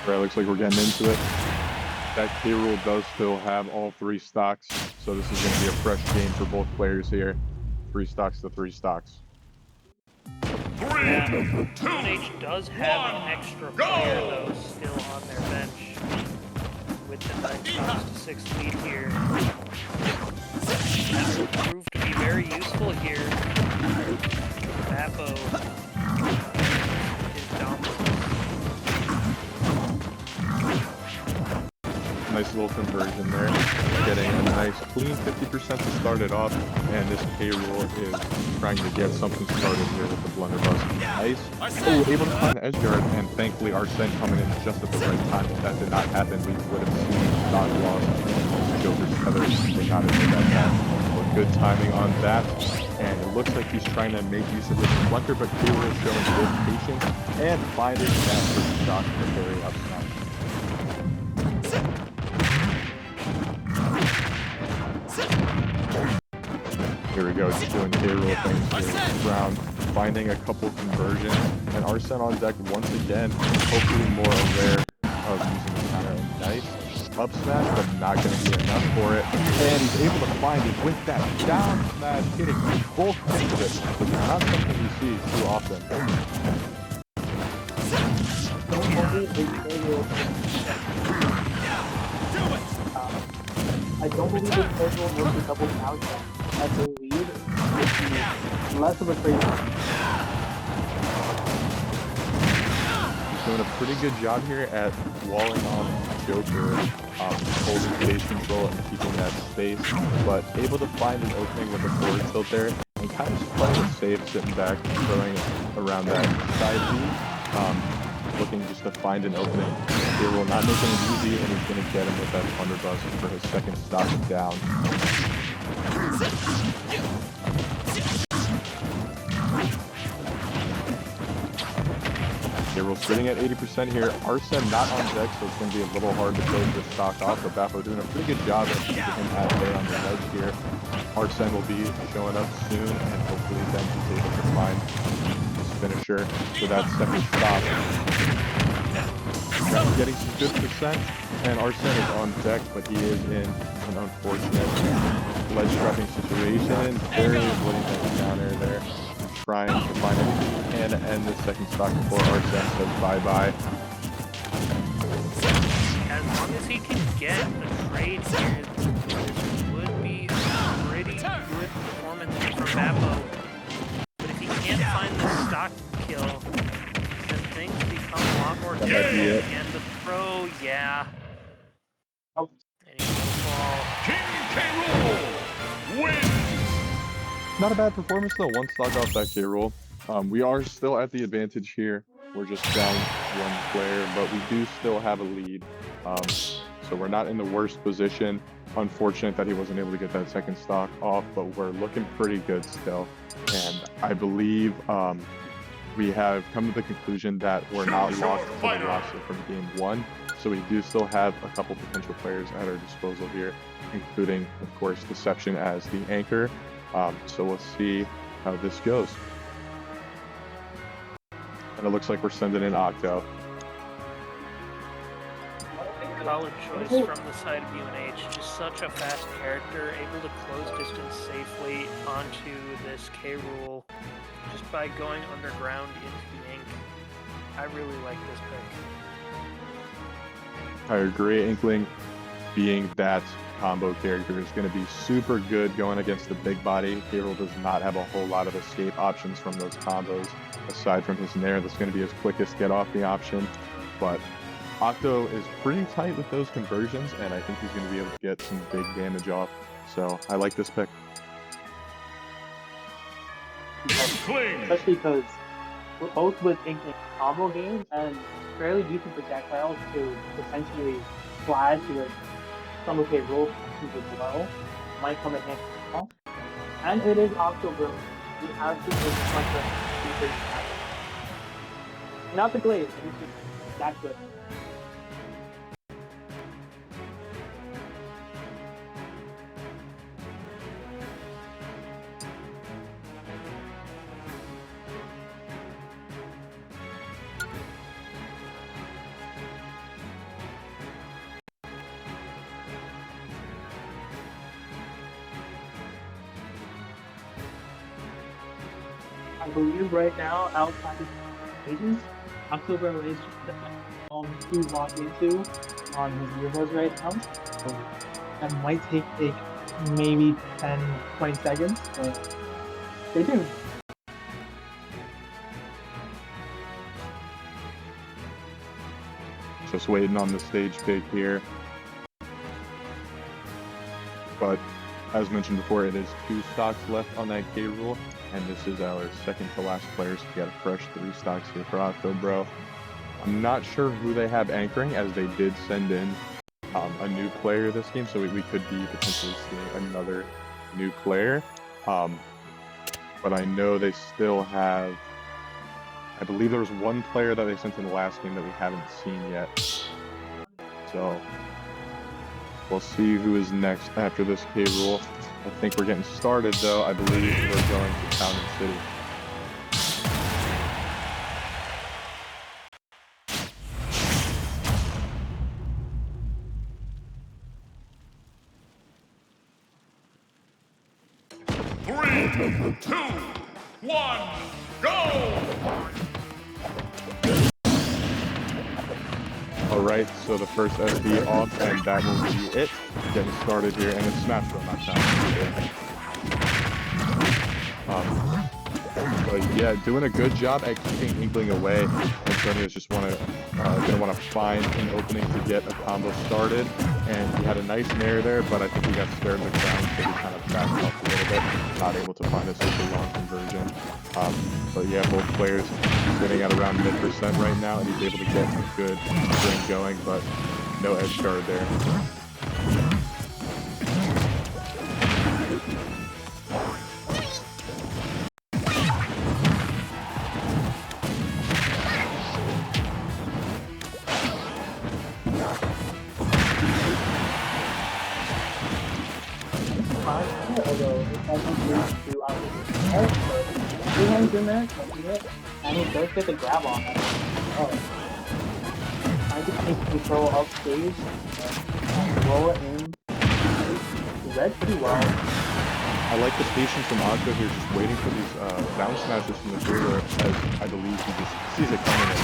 Alright, looks like we're getting into it. That K. Rool does still have all 3 stocks, so this is going to be a fresh game for both players here. 3 stocks to 3 stocks. 3, 2, UNH does have an extra player though still on their bench with the 9 stocks to 6 lead here. That will prove to be very useful here. Bappo is dominant. Nice little conversion there. Getting a nice clean 50% to start it off, and this K. Rool is trying to get something started here with the blunderbuss. Nice. Oh, able to find the edge guard, and thankfully Arsene coming in just at the right time. If that did not happen, we would have seen stock loss. Joker's feathers did not into that time. But good timing on that, and it looks like he's trying to make use of this reflector, but K. Rool showing good patience and finding that first stock to very up smash. Here we go, just doing K. Rool things here. Round, finding a couple conversions, and Arsene on deck once again, hopefully more aware of using the counter. Nice up smash, but not going to be enough for it. And he's able to find it with that down smash, hitting both ends of it, which is not something you see too often. I don't believe this schedule will be double count. I believe it's less of a trade. He's doing a pretty good job here at walling on Joker, holding stage control and keeping that space, but able to find an opening with a forward tilt there, and kind of just playing it safe, sitting back, throwing it around that side B, looking just to find an opening. They will not make it easy, and he's going to get him with that blunderbuss for his second stock down. K. Rool sitting at 80% here. Arsene not on deck, so it's going to be a little hard to close this stock off, but Bappo doing a pretty good job of keeping him at bay on the ledge here. Arsene will be showing up soon, and hopefully then he's able to find his finisher for that second stop. Getting some good percent, and Arsene is on deck, but he is in an unfortunate ledge trapping situation. Very avoiding that counter there. Trying to find anything he can to end the second stock before Arsene says bye-bye. As long as he can get a trade here, this would be a pretty good performance from Bappo. But if he can't find the stock kill, then things become a lot more difficult. And the throw, yeah. Oh. And he will fall. King K. Rool wins. Not a bad performance though, 1 stock off that K. Rool. We are still at the advantage here. We're just down one player, but we do still have a lead. So we're not in the worst position. Unfortunate that he wasn't able to get that second stock off, but we're looking pretty good still. And I believe we have come to the conclusion that we're not lost to the roster from game one. So we do still have a couple potential players at our disposal here, including, of course, Deception as the anchor. So we'll see how this goes. And it looks like we're sending in Octo. Solid choice from the side of UNH. Just such a fast character, able to close distance safely onto this K rule just by going underground into the ink. I really like this pick. I agree. Inkling being that combo character is going to be super good going against the big body. K-Rool does not have a whole lot of escape options from those combos aside from his Nair. That's going to be his quickest get off the option. But Octo is pretty tight with those conversions, and I think he's going to be able to get some big damage off. So I like this pick. Especially because we're both with Inkling combo games and fairly decent projectiles to essentially flash with some of his roll as well. Might come in handy off. And it is October. We have to make much of not the glaze, it's just that good. I believe right now, outside of agents, October is to lock into on his earbuds right now. So that might take maybe 10, 20 seconds, but stay tuned. Just waiting on the stage pick here. But as mentioned before, it is 2 stocks left on that K rule, and this is our second to last player, so we got a fresh 3 stocks here for Octo Bro. I'm not sure who they have anchoring, as they did send in a new player this game, so we could be potentially seeing another new player. But I know they still have, I believe there was one player that they sent in the last game that we haven't seen yet. So we'll see who is next after this K rule. I think we're getting started though. I believe we're going to Camden City. Three, two, one, go! Alright, so the first SB off, and that will be it. Getting started here, and it's Smash Bros, not Camden. But yeah, doing a good job at keeping Inkling away. Antonio's just gonna want to find an opening to get a combo started, and he had a nice nair there, but I think he got spared the ground, so he kind of backed off a little bit, not able to find a super long conversion. But yeah, both players sitting at around mid% right now, and he's able to get a good string going, but no edge guard there. He hangs in there, touching it, and he does get the grab on it. Trying to take control off stage and roll it in. He read pretty well. I like the patience from Octo here, just waiting for these down smashes from the trigger, as I believe he just sees it coming and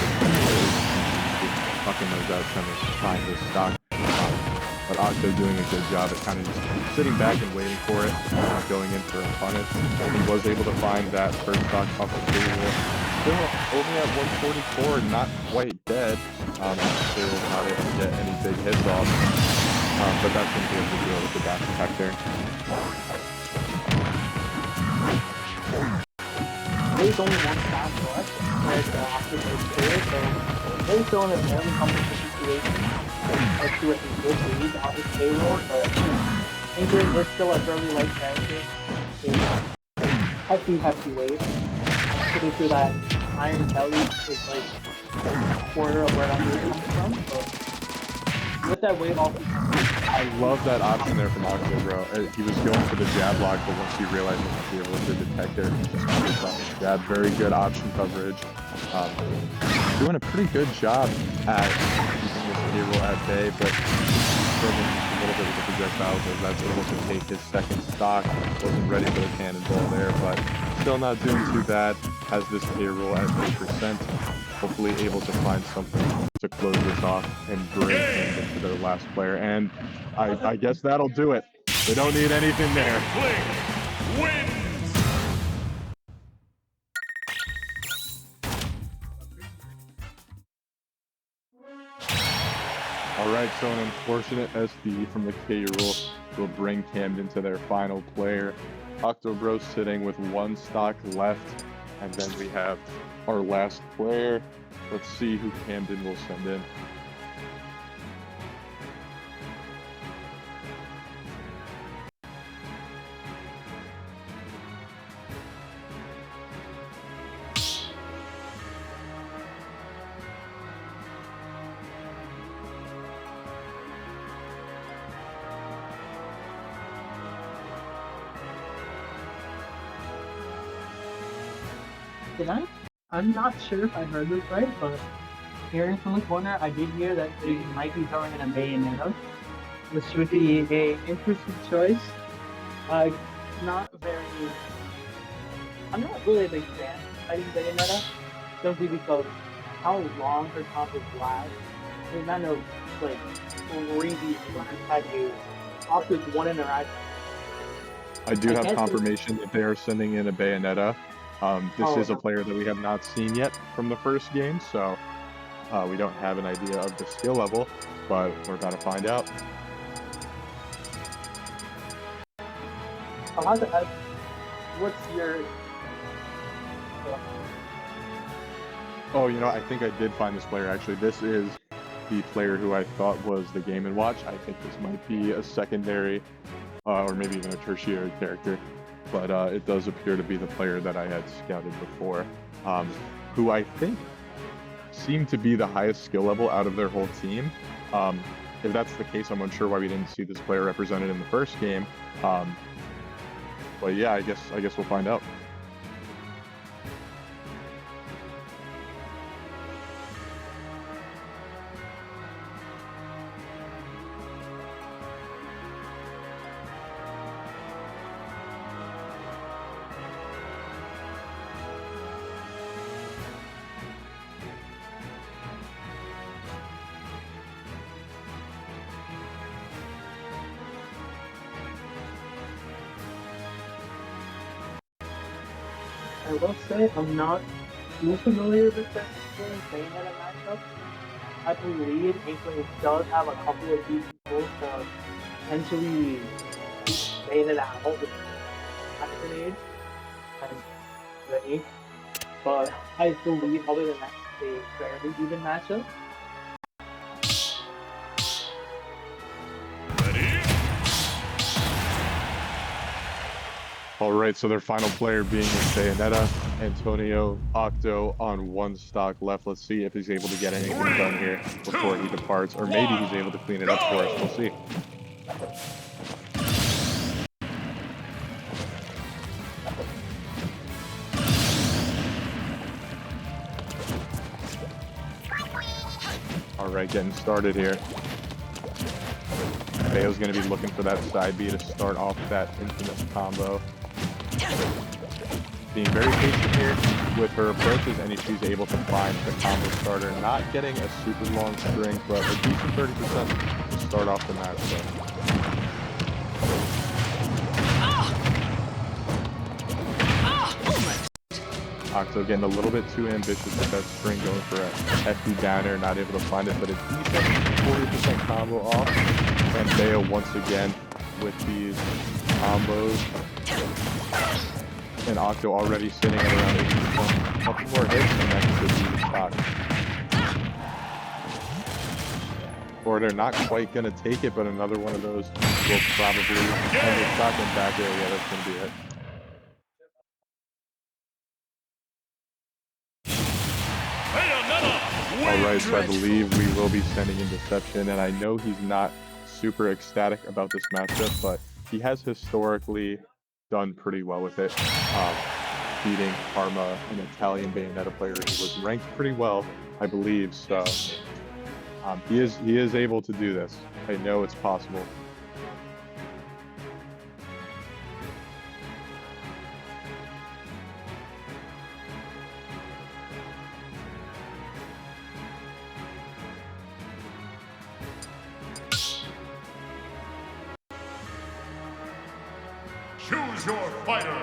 just fucking knows out, trying to find his stock. But Octo doing a good job at kind of just sitting back and waiting for it, not going in for a punish. He was able to find that first stock off the table. Still only at 144, not quite dead. Still not able to get any big hits off. But that's going to be able to deal with the dash attack there. There's only one stock left compared to October's player, so they're still in a very comfortable situation. Let's see what the good lead on his payroll, but Ingrid is still a fairly light character. Hefty weight. Pretty sure that Iron Kelly is like a quarter of where Under comes from, so with that weight also I love that option there from Octo, bro. He was going for the jab lock, but once he realized he was able to detect there, he just focused on his jab. Very good option coverage. Doing a pretty good job at keeping this payroll at bay, but struggling a little bit with the projectiles as that's able to take his second stock. Wasn't ready for the cannonball there, but still not doing too bad. Has this payroll at 8%. Hopefully able to find something to close this off and bring Camden to their last player. And I guess that'll do it. They don't need anything there. Wins. All right, so an unfortunate SD from the K roll will bring Camden to their final player. Octobro sitting with one stock left, and then we have our last player. Let's see who Camden will send in. I'm not sure if I heard this right, but hearing from the corner, I did hear that they might be throwing in a Bayonetta, which would be a interesting choice. I'm not really a big fan of fighting Bayonetta, simply because how long her combos last. The amount of like crazy attack use off with one interaction. I do have confirmation that they are sending in a Bayonetta. This is a player that we have not seen yet from the first game, so we don't have an idea of the skill level, but we're about to find out. I'll have to ask, what's your... Oh, you know, I think I did find this player, actually. This is the player who I thought was the Game & Watch. I think this might be a secondary or maybe even a tertiary character. But it does appear to be the player that I had scouted before, who I think seemed to be the highest skill level out of their whole team. If that's the case, I'm unsure why we didn't see this player represented in the first game. But yeah, I guess we'll find out. I will say I'm not too familiar with the Bayonetta matchup. I believe Inkling does have a couple of decent tools to potentially Bayonetta out with Black Grenade and the Ink, but I believe other than that, it's a fairly even matchup. All right, so their final player being Bayonetta, Antonio Octo on one stock left. Let's see if he's able to get anything done here before he departs, or maybe he's able to clean it up for us. We'll see. All right, getting started here. Bayo's going to be looking for that side B to start off that infamous combo. Being very patient here with her approaches, and she's able to find the combo starter. Not getting a super long string, but a decent 30% to start off the match. Octo getting a little bit too ambitious with that string, going for a hefty downer, not able to find it, but a decent 40% combo off. And Bayo once again with these combos. and Octo already sitting at around 80%. A couple more hits, and that could be the stock. Or they're not quite going to take it, but another one of those will probably end the stock and back air. Yeah, that's going to be it. Alright, so I believe we will be sending in Deception, and I know he's not super ecstatic about this matchup, but he has historically done pretty well with it, beating Karma, an Italian Bayonetta player who was ranked pretty well, I believe, so he is able to do this. I know it's possible. Choose your fighter.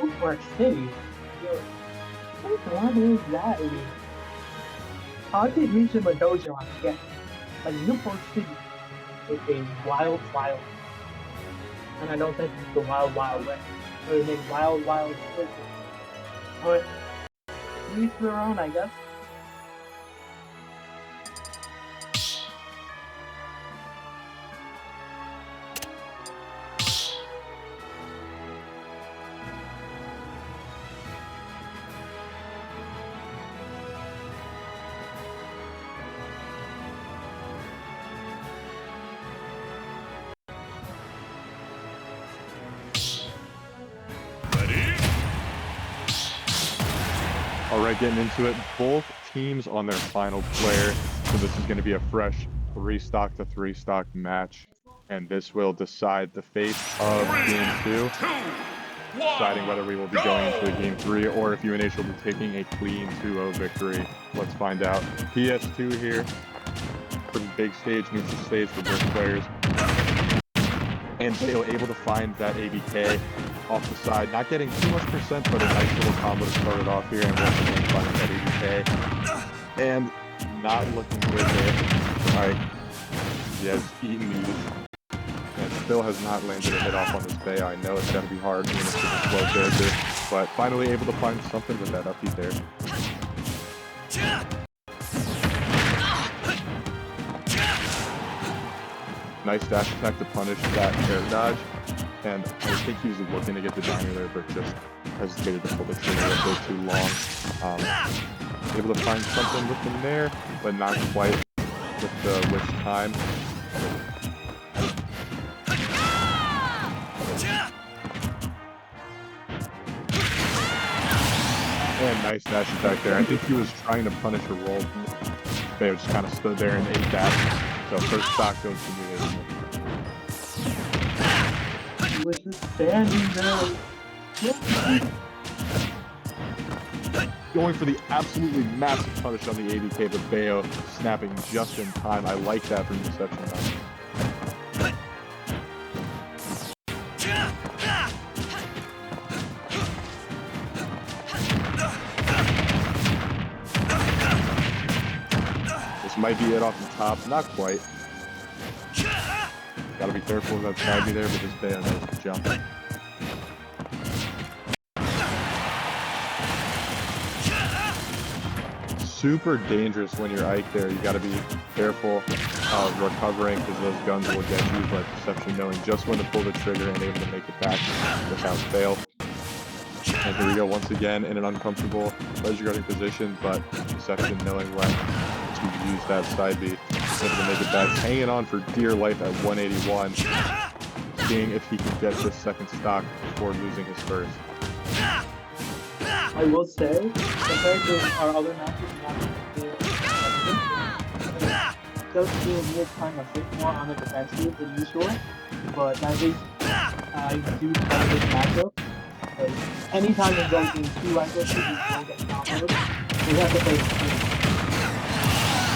Newport City? Yo, what is that? How did mention a dojo on again? Like Newport City is a wild, and I don't think it's the wild, west. But it's a wild, city. But each their own, I guess. Alright, getting into it. Both teams on their final player, so this is going to be a fresh 3-stock to 3-stock match, and this will decide the fate of Game 2, deciding whether we will be going into a Game 3 or if UNH will be taking a clean 2-0 victory. Let's find out. PS2 here. Pretty big stage, means the stage for both players. And they were able to find that ABK off the side, not getting too much percent, but a nice little combo to start it off here, and once again finding that ABK. And not looking good there. Alright, he has eaten these, and still has not landed a hit off on this Bayo. I know it's going to be hard being a super slow character, but finally able to find something with that upbeat there. Nice dash attack to punish that air dodge, and I think he was looking to get the downer there, but just hesitated to pull the trigger a bit too long. Able to find something with him there, but not quite with the wish time. And nice dash attack there. I think he was trying to punish a roll. They just kind of stood there and ate that. So first stock goes to me there. He was just standing there. Going for the absolutely massive punish on the ABK, but Bayo snapping just in time. I like that from Deception now. Might be it off the top, not quite. Gotta be careful of that side there, but this Bayo knows to jump. Super dangerous when you're Ike there. You gotta be careful of recovering because those guns will get you, but Deception knowing just when to pull the trigger and able to make it back without fail. And here we go once again in an uncomfortable ledge guarding position, but Deception knowing when to use that side B, able to make it back, hanging on for dear life at 181, seeing if he can get this second stock before losing his first. I will say, compared to our other matches, it does feel me kind of a bit more on the defensive than usual, but that is, I do play this matchup. Like, anytime you're going in 2 languages, you don't get combos. We have to play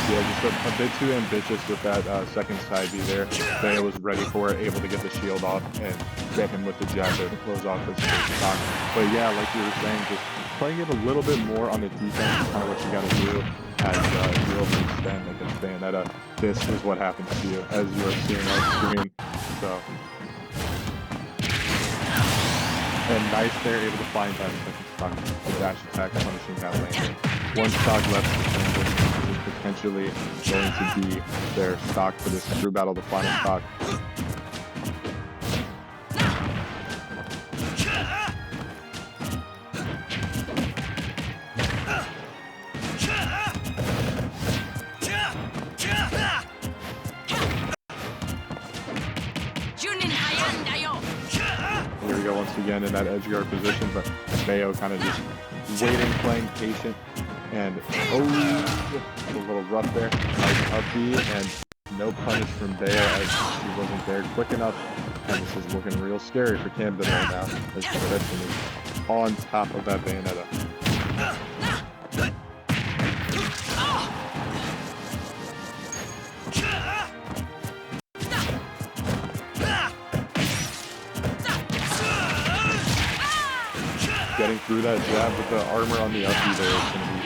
Yeah, just a bit too ambitious with that second side B there. Bayo was ready for it, able to get the shield off and get him with the jab there to close off his stock. But yeah, like you were saying, just playing it a little bit more on the defense is kind of what you got to do as you overextend against Bayonetta. This is what happens to you, as you are seeing on screen. So, and nice there, able to find that second stock, the dash attack, punishing that landing. One stock left to Camden, which is potentially going to be their stock for this true battle, the final stock. Here we go once again in that edge guard position, but Bayo kind of just waiting, playing patient, and a little rough there. Nice up B, and no punish from Bayo as she wasn't there quick enough. And this is looking real scary for Camden right now, as the veteran is on top of that Bayonetta. Getting through that jab with the armor on the up B there is going to be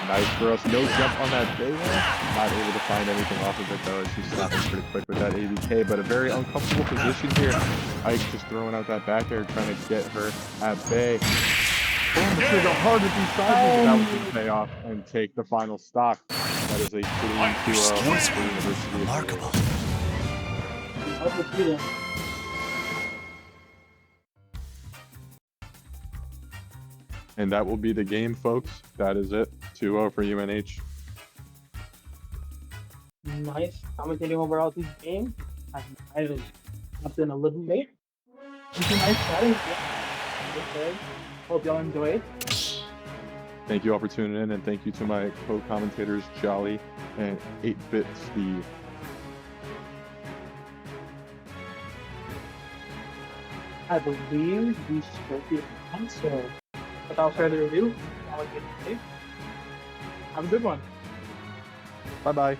nice for us. No jump on that Bayo. Not able to find anything off of it though, as she's snapping pretty quick with that ABK, but a very uncomfortable position here. Ike just throwing out that back air, trying to get her at bay. This is a hard to be sideways, but that was going to pay off and take the final stock. That is a clean 2-0 for University. Remarkable. And that will be the game, folks. That is it. 2-0 for UNH. Nice commentating overall this game. I was jumped in a little late. It's a nice battle. Yeah. Okay. Hope y'all enjoyed. Thank you all for tuning in, and thank you to my co-commentators, Jolly and 8-Bit Steve. I believe we should be on, so without further ado, I'll get it. Have a good one. Bye-bye.